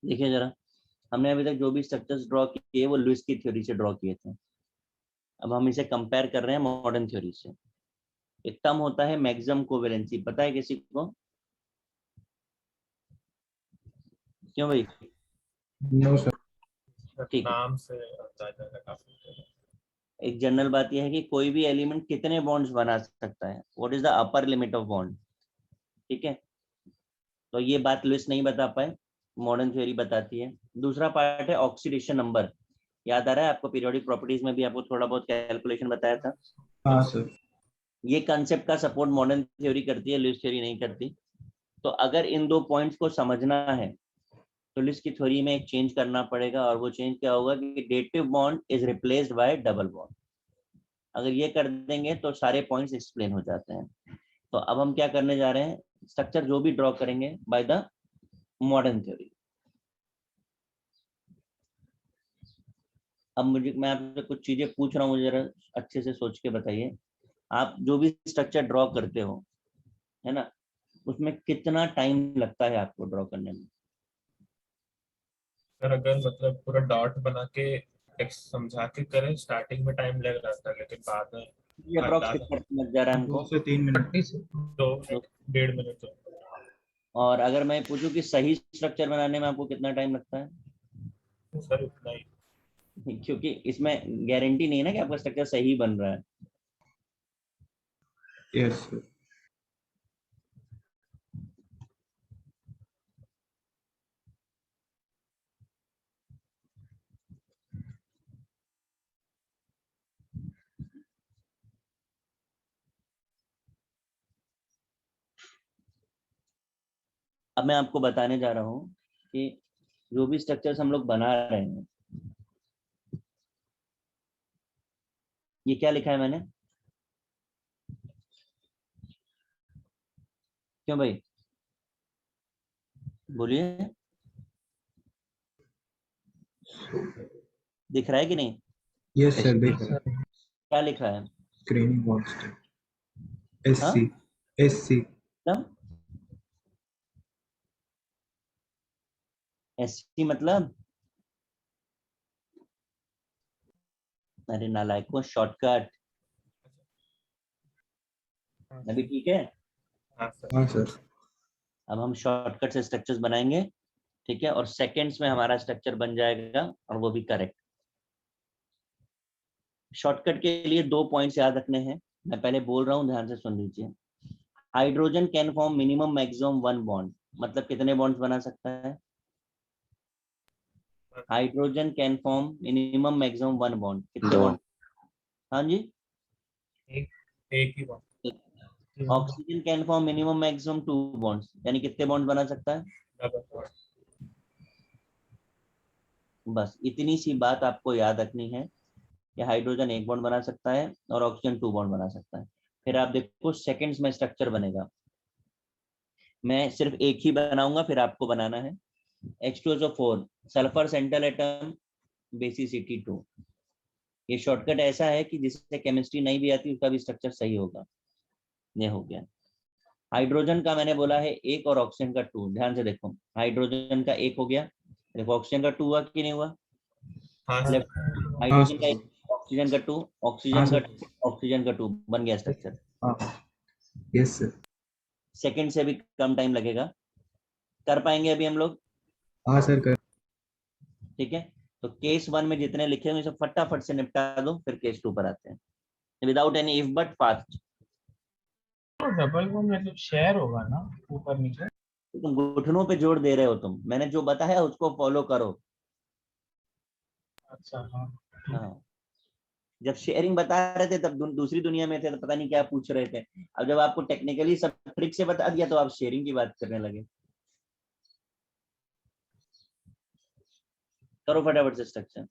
देखिए जरा, हमने अभी तक जो भी स्ट्रक्चर्स ड्रॉ किए वो लुईस की थ्योरी से ड्रॉ किए थे। अब हम इसे कंपेयर कर रहे हैं मॉडर्न थ्योरी से। एक टर्म होता है मैक्सिमम कोवेलेंसी, पता है किसी को? क्यों भाई? No, sir. ठीक है, नाम से अंदाजा लगा सकते हैं। एक जनरल बात यह है कि कोई भी एलिमेंट कितने बॉन्ड्स बना सकता है, what is the upper limit of bond. ठीक है, तो ये बात लुईस नहीं बता पाए, मॉडर्न थ्योरी बताती है। दूसरा पार्ट है ऑक्सीडेशन नंबर। याद आ रहा है आपको? पीरियोडिक प्रॉपर्टीज में भी आपको थोड़ा बहुत कैलकुलेशन बताया था। हाँ सर। ये कंसेप्ट का सपोर्ट मॉडर्न थ्योरी करती है, लुईस थ्योरी नहीं करती। तो अगर इन दो पॉइंट्स को समझना है तो लुईस की थ्योरी में एक चेंज करना पड़ेगा, और वो चेंज क्या होगा कि dative bond is replaced by double bond. अगर ये कर देंगे तो सारे पॉइंट्स एक्सप्लेन हो जाते हैं। तो अब हम क्या करने जा रहे हैं, स्ट्रक्चर जो भी ड्रॉ करेंगे बाय द मॉडर्न थ्योरी। अब मैं आपसे कुछ चीजें पूछ रहा हूँ, मुझे जरा अच्छे से सोच के बताइए। आप जो भी स्ट्रक्चर ड्रॉ करते हो, है ना, उसमें कितना टाइम लगता है आपको ड्रॉ करने में? सर अगर मतलब पूरा डॉट बना के एक समझा के करें, स्टार्टिंग में टाइम लग रहा था लेकिन बाद में ये अप्रोक्स अंदाजा कितना time लग जा रहा है 2 हमको? से 3 मिनट 30 से तो 1.5 मिनट और अगर मैं पूछूं कि सही स्ट्रक्चर बनाने में आपको कितना टाइम लगता है? तो सर उतना ही। क्योंकि इसमें गारंटी नहीं है ना कि आपका स्ट्रक्चर सही बन रहा है। yes sir. अब मैं आपको बताने जा रहा हूँ कि जो भी स्ट्रक्चर्स हम लोग बना रहे हैं, ये क्या लिखा है मैंने? क्यों भाई, बोलिए, दिख रहा है कि नहीं? yes sir देख रहा सर क्या लिखा है? स्क्रीनिंग वॉल स्टेप हाँ SC SC एससी मतलब? अरे नालायकों, शॉर्टकट। अभी ठीक है? हाँ सर। हाँ सर अब हम शॉर्टकट से स्ट्रक्चर्स बनाएंगे, ठीक है, और सेकंड्स में हमारा स्ट्रक्चर बन जाएगा, और वो भी करेक्ट। शॉर्टकट के लिए 2 पॉइंट्स याद रखने हैं, मैं पहले बोल रहा हूँ, ध्यान से सुन लीजिए। Hydrogen can form minimum maximum 1 bond, मतलब कितने बॉन्ड्स बना सकता है? Hydrogen can form minimum maximum 1 bond, कितने 2 बॉन्ड? हाँ जी। एक ही बात। Oxygen can form minimum maximum 2 bonds, यानी कितने बॉन्ड बना सकता है? डबल बस इतनी सी बात आपको याद रखनी है कि हाइड्रोजन 1 बॉन्ड बना सकता है और ऑक्सीजन 2 बॉन्ड बना सकता है। फिर आप देखो सेकंड्स में स्ट्रक्चर बनेगा। मैं सिर्फ एक ही बनाऊंगा, फिर आपको बनाना है। H2SO4 sulphur central atom basicity 2। ये शॉर्टकट ऐसा है कि जिससे केमिस्ट्री नहीं भी आती उसका भी स्ट्रक्चर सही होगा। ये हो गया। हाइड्रोजन का मैंने बोला है 1 और ऑक्सीजन का 2। ध्यान से देखो, हाइड्रोजन का 1 हो गया, देखो ऑक्सीजन का 2 हुआ कि नहीं हुआ? हाँ हाँ सर। हाँ हाइड्रोजन का सर 1, ऑक्सीजन का 2, हाँ ऑक्सीजन का सर 2, ऑक्सीजन का 2, बन गया स्ट्रक्चर। हाँ yes sir सेकंड से भी कम टाइम लगेगा, कर पाएंगे अभी हम लोग? हाँ सर कर ठीक है, तो केस 1 में जितने लिखे हुए सब फटाफट से निपटा दो, फिर केस 2 पर आते हैं, without any if but fast. तो डबल बॉन्ड मतलब शेयर होगा ना ऊपर नीचे? तुम घुटनों पे जोर दे रहे हो, तुम, मैंने जो बताया उसको फॉलो करो। अच्छा हाँ हाँ, जब शेयरिंग बता रहे थे तब दूसरी दुनिया में थे, तो पता नहीं क्या पूछ रहे थे। अब जब आपको टेक्निकली सब ट्रिक से बता दिया तो आप शेयरिंग की बात करने लगे। करो फटाफट से स्ट्रक्चर।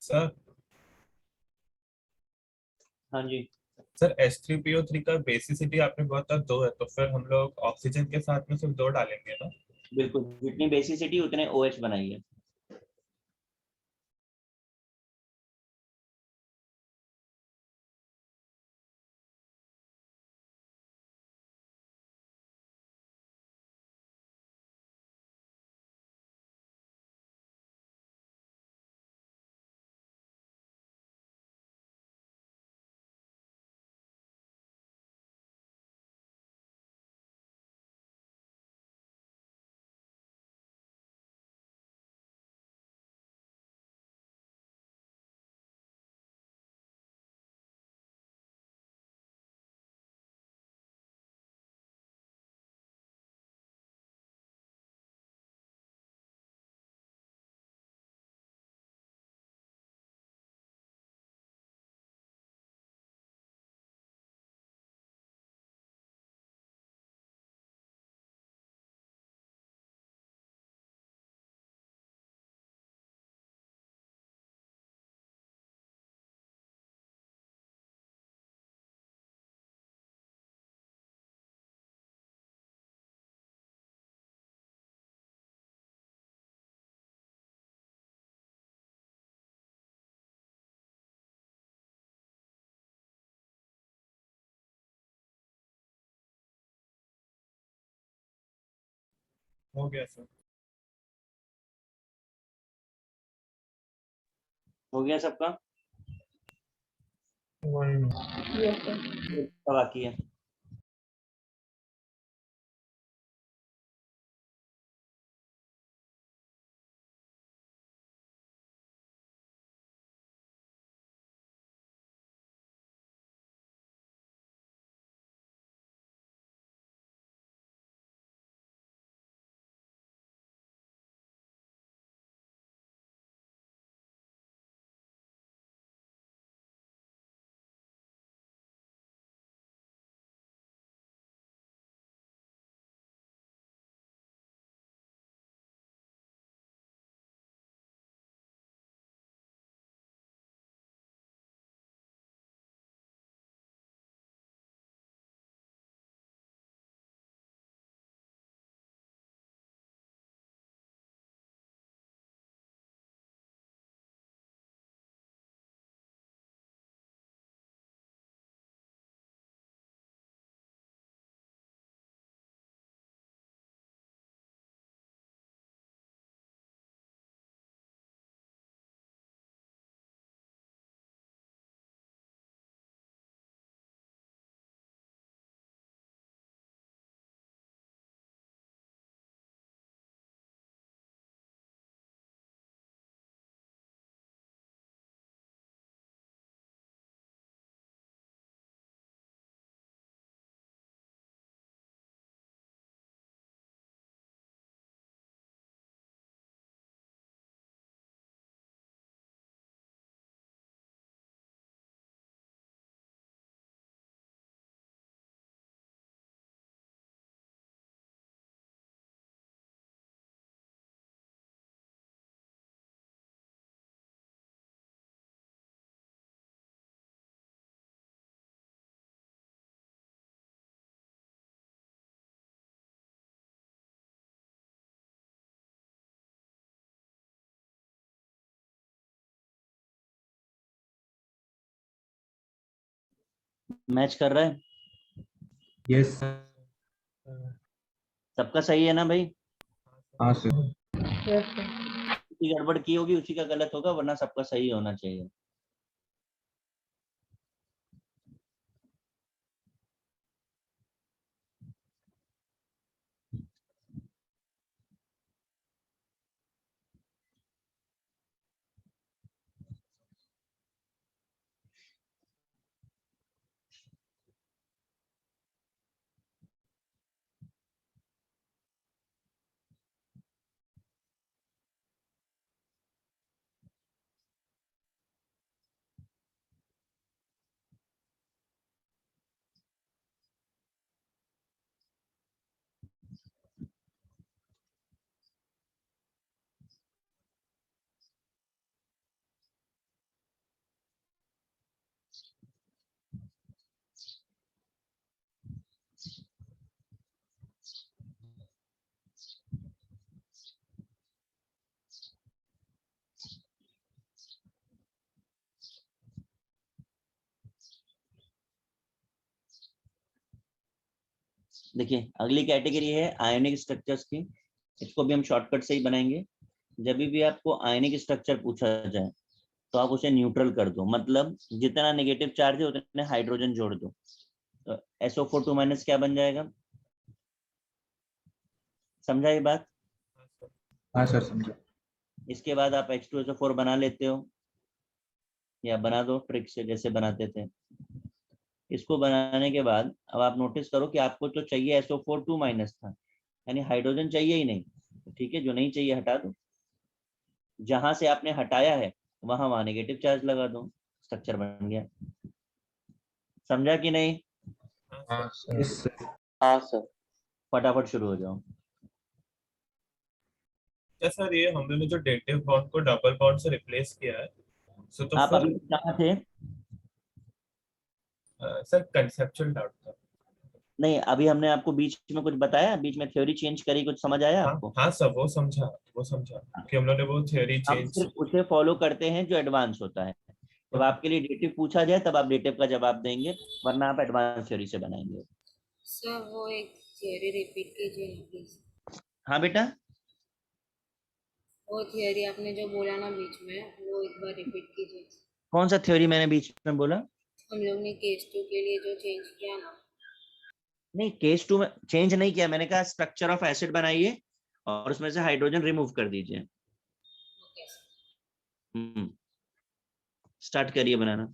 सर हाँ जी, सर H3PO3 का बेसिसिटी आपने बताया 2 है, तो फिर हम लोग ऑक्सीजन के साथ में सिर्फ 2 डालेंगे ना? बिल्कुल, जितनी बेसिसिटी उतने OH बनाइए। हो गया सर। हो गया सबका? One Yes, sir. बाकी है। मैच कर रहा है? Yes. सबका सही है ना भाई? हाँ सर। Yes, sir. किसी गड़बड़ की होगी उसी का गलत होगा, वरना सबका सही होना चाहिए। देखिए अगली कैटेगरी है आयनिक स्ट्रक्चर्स की। इसको भी हम शॉर्टकट से ही बनाएंगे। जब भी आपको आयनिक स्ट्रक्चर पूछा जाए तो आप उसे न्यूट्रल कर दो, मतलब जितना नेगेटिव चार्ज है उतने हाइड्रोजन जोड़ दो। तो SO4 2 क्या बन जाएगा? समझा ये बात? हाँ सर समझा। इसके बाद आप H2SO4 बना लेते हो, या बना दो ट्रिक से जैसे बनाते थे। इसको बनाने के बाद अब आप नोटिस करो कि आपको तो चाहिए SO4 2 था, यानी हाइड्रोजन चाहिए ही नहीं। तो ठीक है, जो नहीं चाहिए हटा दो। जहां से आपने हटाया है वहां नेगेटिव चार्ज लगा दो, स्ट्रक्चर बन गया। समझा कि नहीं? हाँ सर। Yes sir. हाँ सर। फटाफट शुरू हो जाओ। क्या सर ये हम लोगों ने जो डेटिव बॉन्ड को डबल बॉन्ड से रिप्लेस किया है, सो तो आप फिर अभी कहाँ थे? सर कंसेप्चुअल डाउट था। नहीं, अभी हमने आपको बीच में कुछ बताया, बीच में थ्योरी चेंज करी, कुछ समझ आया हाँ आपको? हाँ सर, वो समझा कि हम लोगों ने वो थियोरी हम चेंज। सिर्फ उसे फॉलो करते हैं जो एडवांस होता है। जब आपके लिए डेटिव पूछा जाए तब आप डेटिव का जवाब देंगे, वरना आप एडवांस थ्योरी से बनाएंगे। सर वो एक थियरी रिपीट कीजिए ना प्लीज। हाँ बेटा। वो थियरी आपने जो बोला ना बीच में, वो एक बार रिपीट कीजिए। कौन सा थ्योरी मैंने बीच में बोला? हम लोग ने केस 2 के लिए जो चेंज किया ना। नहीं, केस 2 में चेंज नहीं किया। मैंने कहा स्ट्रक्चर ऑफ एसिड बनाइए और उसमें से हाइड्रोजन रिमूव कर दीजिए। ओके। स्टार्ट करिए बनाना।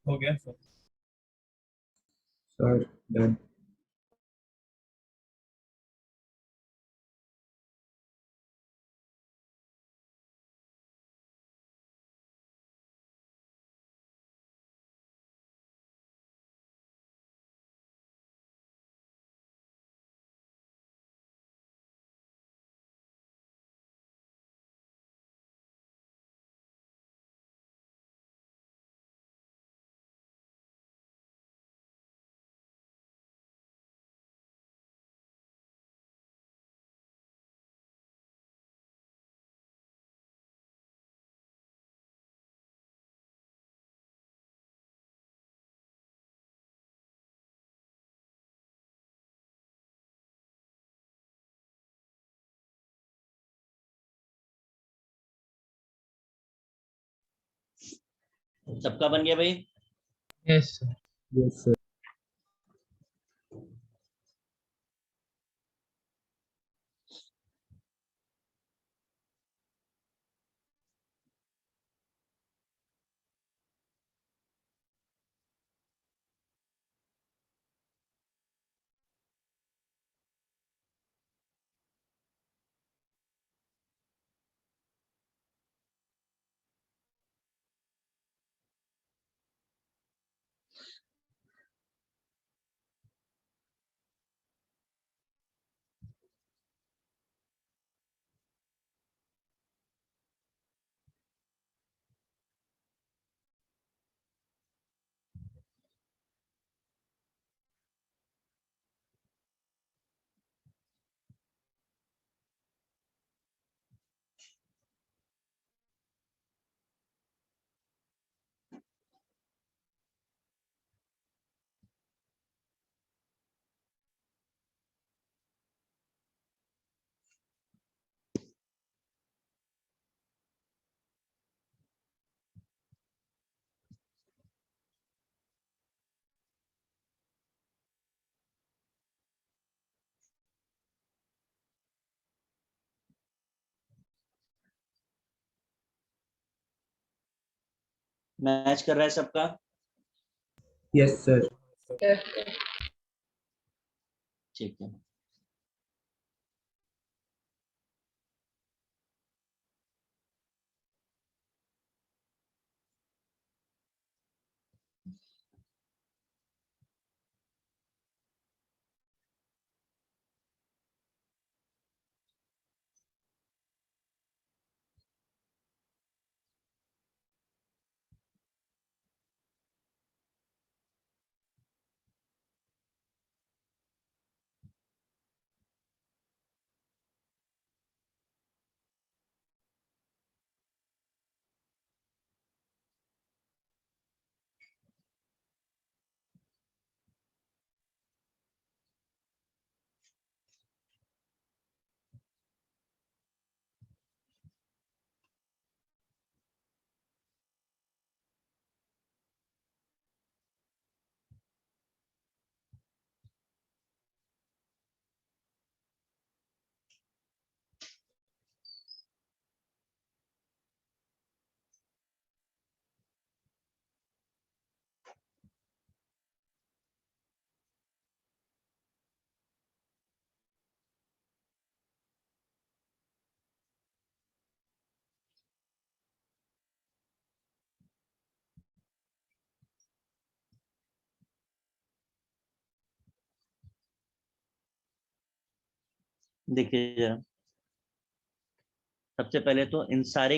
हो गया सर। Sir done. सबका बन गया भाई? Yes, sir. Yes, sir. Match कर रहा है सबका? Yes, sir. ठीक है। देखिए जरा, सबसे पहले तो इन सारे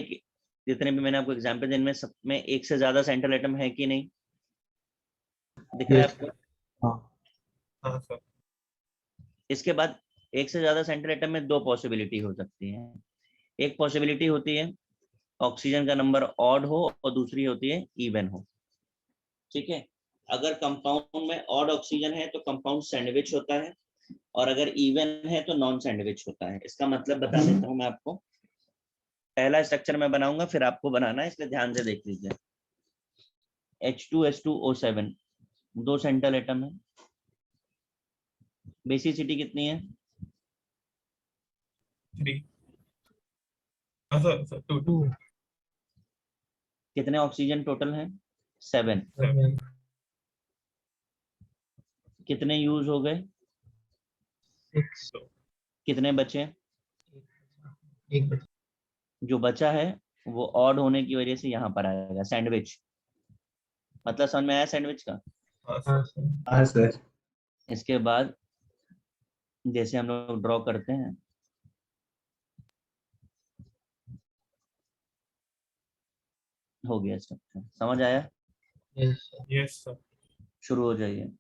जितने भी मैंने आपको एग्जाम्पल दिए, इनमें सब में एक से ज्यादा सेंट्रल एटम है कि नहीं? दिख रहा है Yes. आपको? हाँ. हाँ सर। इसके बाद एक से ज्यादा सेंट्रल एटम में दो पॉसिबिलिटी हो सकती है। एक पॉसिबिलिटी होती है ऑक्सीजन का नंबर ऑड हो और दूसरी होती है इवन हो। ठीक है, अगर कंपाउंड में ऑड ऑक्सीजन है तो कंपाउंड सैंडविच होता है, और अगर इवन है तो नॉन सैंडविच होता है। इसका मतलब बता देता हूं मैं आपको। पहला स्ट्रक्चर मैं बनाऊंगा, फिर आपको बनाना है, इसलिए ध्यान से देख लीजिए। H2S2O7 दो सेंट्रल एटम है। बेसिसिटी कितनी है? 3। हाँ सर 2। 2, कितने ऑक्सीजन टोटल हैं? 7। 7, कितने यूज हो गए? 6, कितने बचे? 1 बचा। जो बचा है वो ऑड होने की वजह से यहाँ पर आएगा, सैंडविच। मतलब समझ में आया सैंडविच का? हाँ हाँ, सर। sir. हाँ, sir. इसके बाद जैसे हम लोग ड्रॉ करते हैं, हो गया स्ट्रक्चर। समझ आया? Yes, sir. Yes sir. शुरू हो जाइए।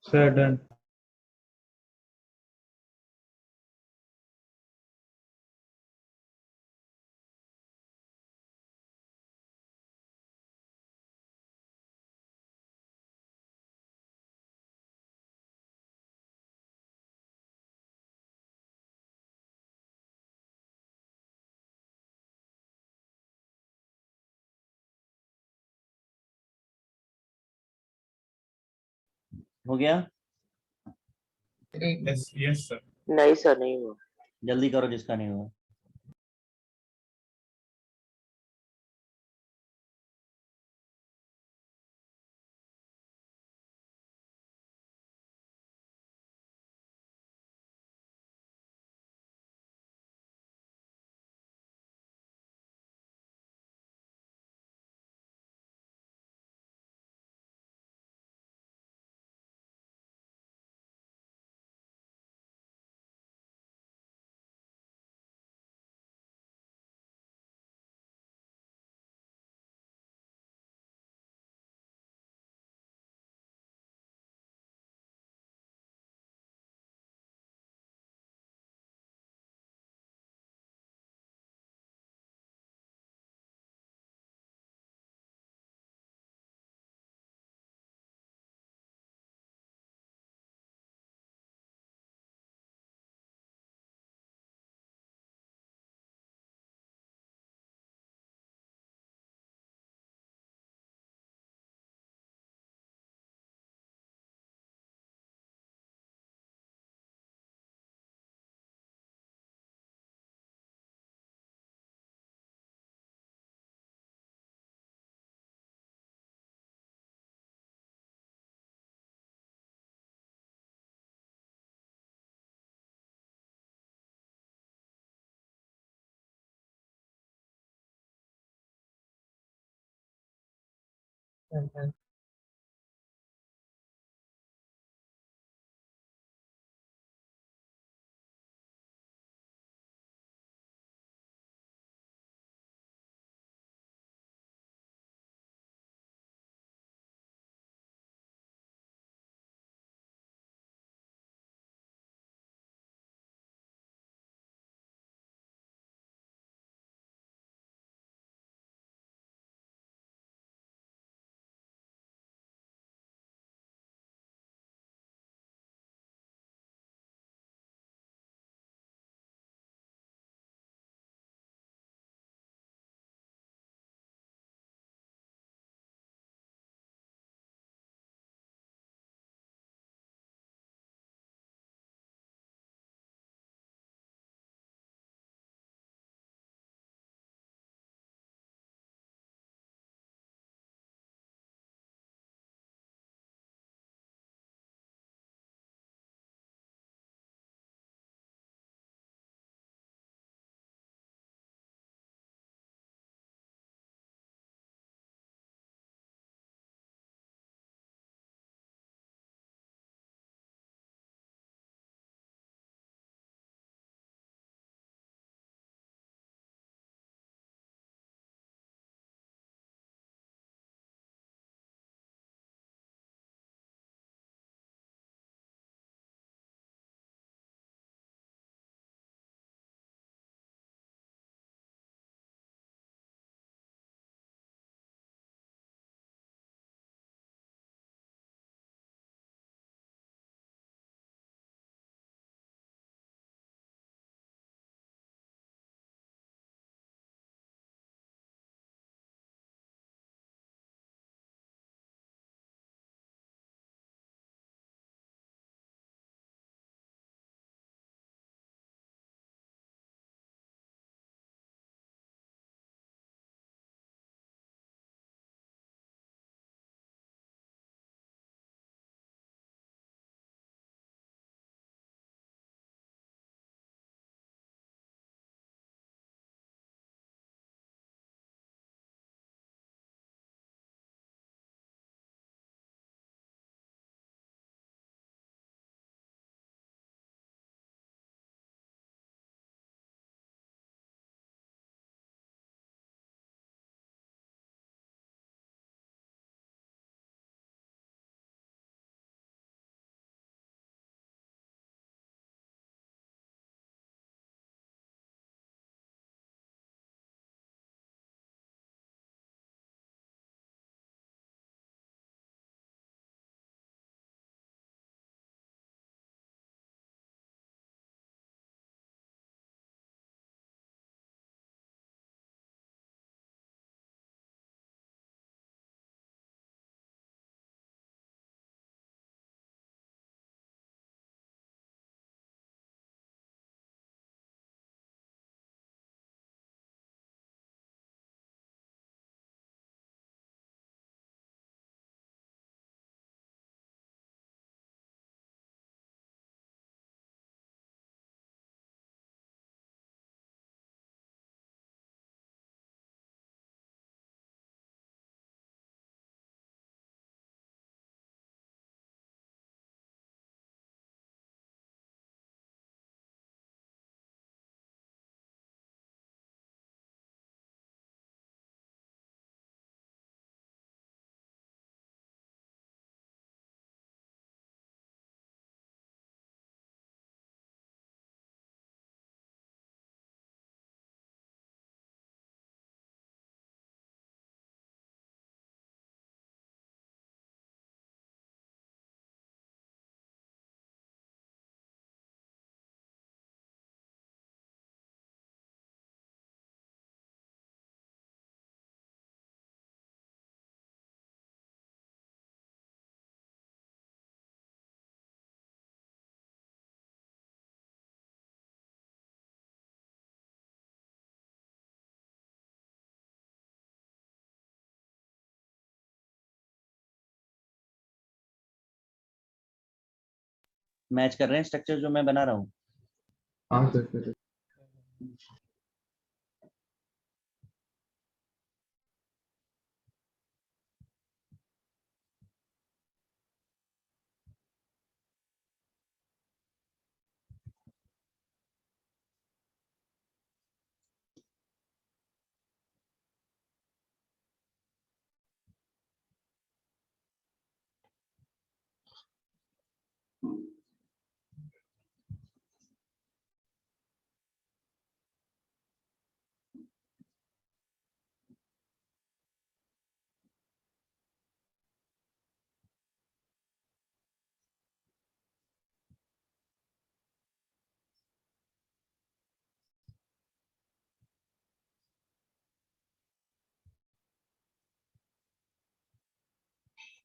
Sir, done. हो गया? एक yes sir. नहीं सर, नहीं हुआ। जल्दी करो जिसका नहीं हुआ। done. मैच कर रहे हैं स्ट्रक्चर जो मैं बना रहा हूँ? हाँ सर।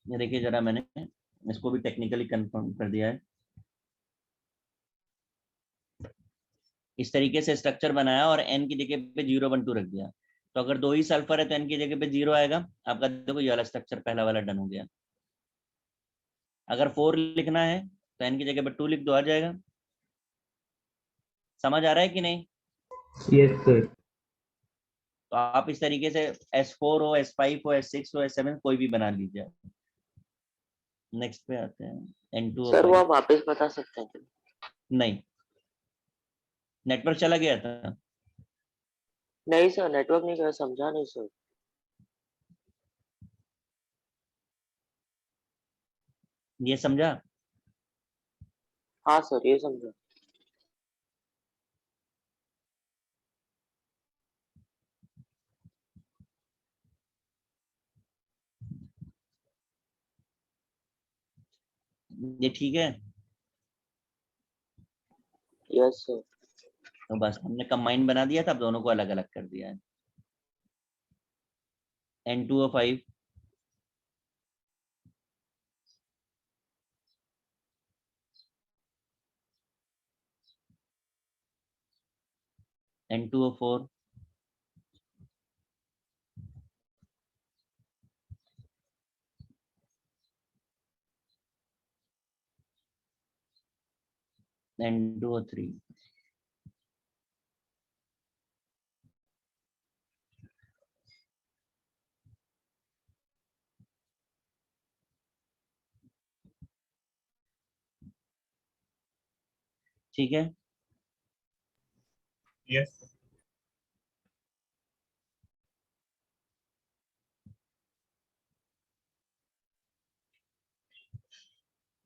ये देखिए जरा, मैंने इसको भी टेक्निकली कंफर्म कर दिया है। इस तरीके से स्ट्रक्चर बनाया और n की जगह पे 0 1 2 रख दिया। तो अगर 2 ही सल्फर है तो n की जगह पे 0 आएगा। आपका देखो ये वाला स्ट्रक्चर पहला वाला डन हो गया। अगर 4 लिखना है तो n की जगह पे 2 लिख दो, आ जाएगा। समझ आ रहा है कि नहीं? Yes sir. तो आप इस तरीके से S4 हो, S5 हो, S6 हो, S7 कोई भी बना लीजिए। नेक्स्ट पे आते हैं सर वो N2O5। आप वापस बता सकते हैं क्या? नहीं, नेटवर्क चला गया था। नहीं सर, नेटवर्क नहीं गया, समझा नहीं सर। ये समझा? हाँ सर, ये समझा। ये ठीक है? Yes sir. तो बस हमने कंबाइन बना दिया था, अब दोनों को अलग अलग कर दिया है। N2O5 N2O4 N2O3। ठीक है? यस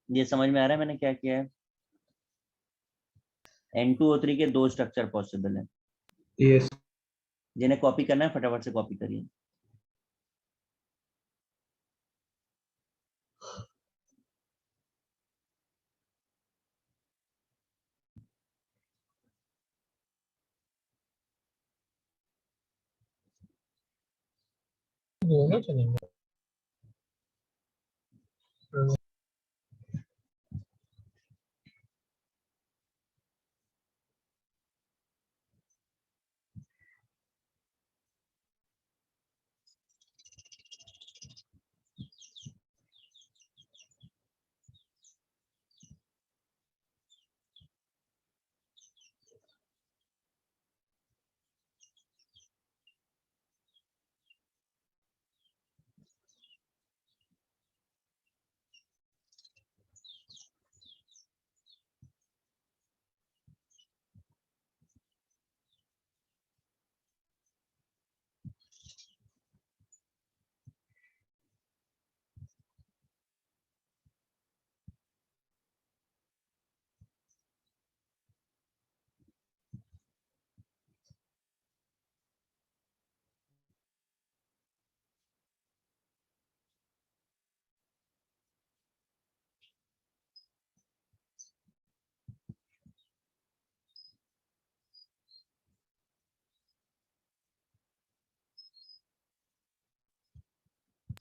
ये समझ में आ रहा है मैंने क्या किया है? N2O3 के 2 स्ट्रक्चर पॉसिबल है। यस। जिन्हें कॉपी करना है फटाफट से कॉपी करिए। दोनों चलेंगे।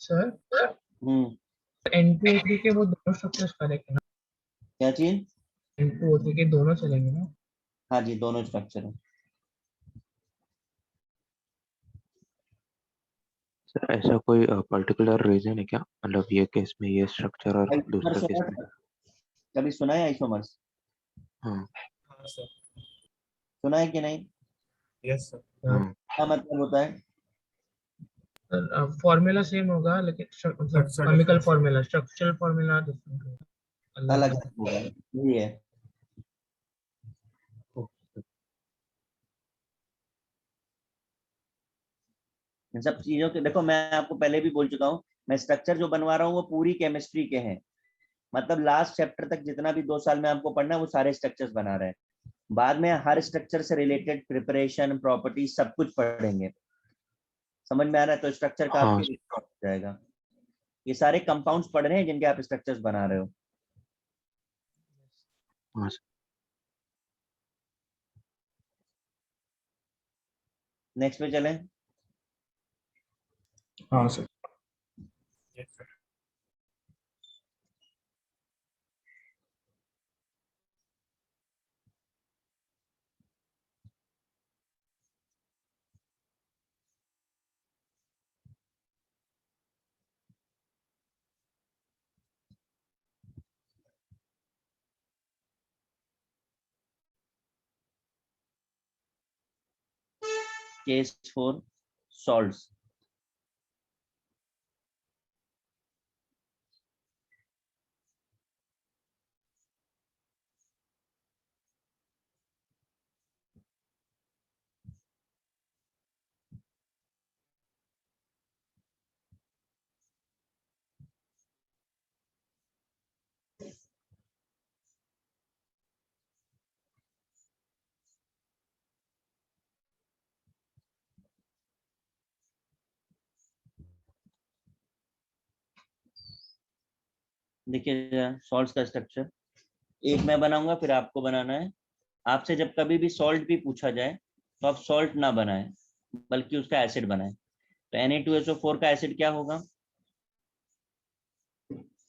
सर N2O3 के वो दोनों स्ट्रक्चर्स करेक्ट है ना? क्या चीज? N2O3 के दोनों चलेंगे ना? हाँ जी, दोनों स्ट्रक्चर है। सर ऐसा कोई पर्टिकुलर रीजन है क्या, मतलब ये केस में ये स्ट्रक्चर और हाइपर दूसरे केस शॉर्ट में? कभी सुना है आइसोमर्स? हाँ हाँ सर, सुना है कि नहीं? Yes sir. हाँ क्या मतलब होता है? फॉर्मूला सेम होगा लेकिन मतलब Structure chemical difference। Formula, structural formula different होगा, अलग अलग होगा। होगा, यही है। इन सब चीजों के देखो, मैं आपको पहले भी बोल चुका हूँ, मैं स्ट्रक्चर जो बनवा रहा हूँ वो पूरी केमिस्ट्री के हैं। मतलब लास्ट चैप्टर तक जितना भी 2 साल में आपको पढ़ना है वो सारे स्ट्रक्चर्स बना रहे हैं। बाद में हर स्ट्रक्चर से रिलेटेड प्रिपरेशन, प्रॉपर्टी सब कुछ पढ़ेंगे। समझ में आ रहा है? तो स्ट्रक्चर का हाँ आपके लिए हो जाएगा। ये सारे कंपाउंड्स पढ़ रहे हैं जिनके आप स्ट्रक्चर्स बना रहे हो। हाँ नेक्स्ट पे चलें। हाँ sir. Yes sir. Case 4 salts. देखिए सॉल्ट्स का स्ट्रक्चर एक मैं बनाऊंगा, फिर आपको बनाना है। आपसे जब कभी भी सॉल्ट भी पूछा जाए तो आप सॉल्ट ना बनाएं, बल्कि उसका एसिड बनाएं। तो Na2SO4 का एसिड क्या होगा?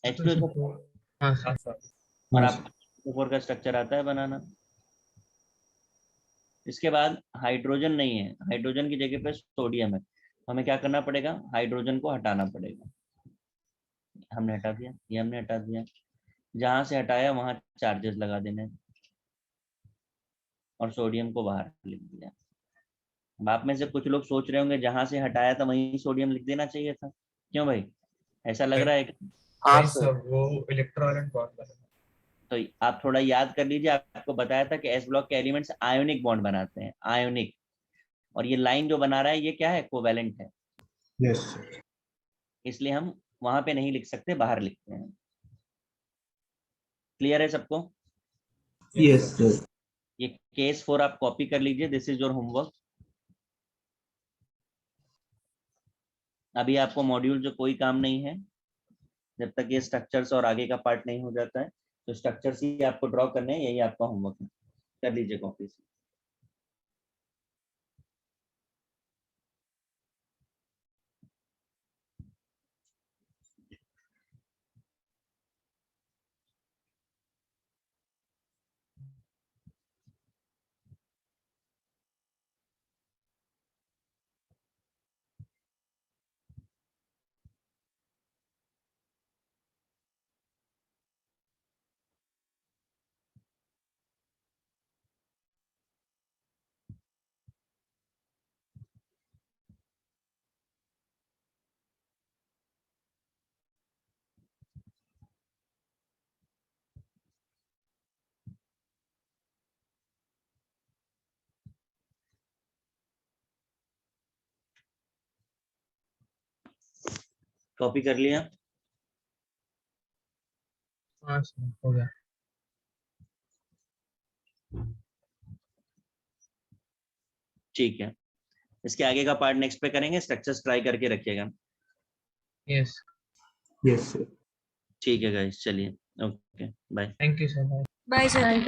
H2SO4। हाँ हाँ सर। सर। और हाँ आपको H2SO4 का स्ट्रक्चर आता है बनाना। इसके बाद हाइड्रोजन नहीं है, हाइड्रोजन की जगह पे सोडियम है। हमें क्या करना पड़ेगा? हाइड्रोजन को हटाना पड़ेगा। हमने हटा दिया, ये हमने हटा दिया। जहां से हटाया वहां चार्जेस लगा देने हैं और सोडियम को बाहर लिख दिया। अब आप में से कुछ लोग सोच रहे होंगे जहां से हटाया था वहीं सोडियम लिख देना चाहिए था। क्यों भाई, ऐसा लग रहा है कि? हाँ नहीं सर। सर, वो इलेक्ट्रोलाइट बॉन्ड बनेगा। तो आप थोड़ा याद कर लीजिए, आपको बताया था कि एस ब्लॉक के एलिमेंट्स आयोनिक बॉन्ड बनाते हैं, आयोनिक। और ये लाइन जो बना रहा है ये क्या है? कोवैलेंट है। Yes sir. इसलिए हम वहां पे नहीं लिख सकते, बाहर लिखते हैं। क्लियर है सबको? Yes sir. ये केस 4 आप कॉपी कर लीजिए, दिस इज योर होमवर्क। अभी आपको मॉड्यूल जो कोई काम नहीं है जब तक ये स्ट्रक्चर्स और आगे का पार्ट नहीं हो जाता है। तो स्ट्रक्चर्स ही आपको ड्रॉ करने हैं, यही आपका होमवर्क है। कर लीजिए कॉपी से। कॉपी कर लिया? हाँ सर, हो गया। ठीक है, इसके आगे का पार्ट नेक्स्ट पे करेंगे। स्ट्रक्चर्स ट्राई करके रखिएगा। यस। Yes sir. ठीक है गाइस, चलिए, okay bye. Thank you sir. Bye sir. Thank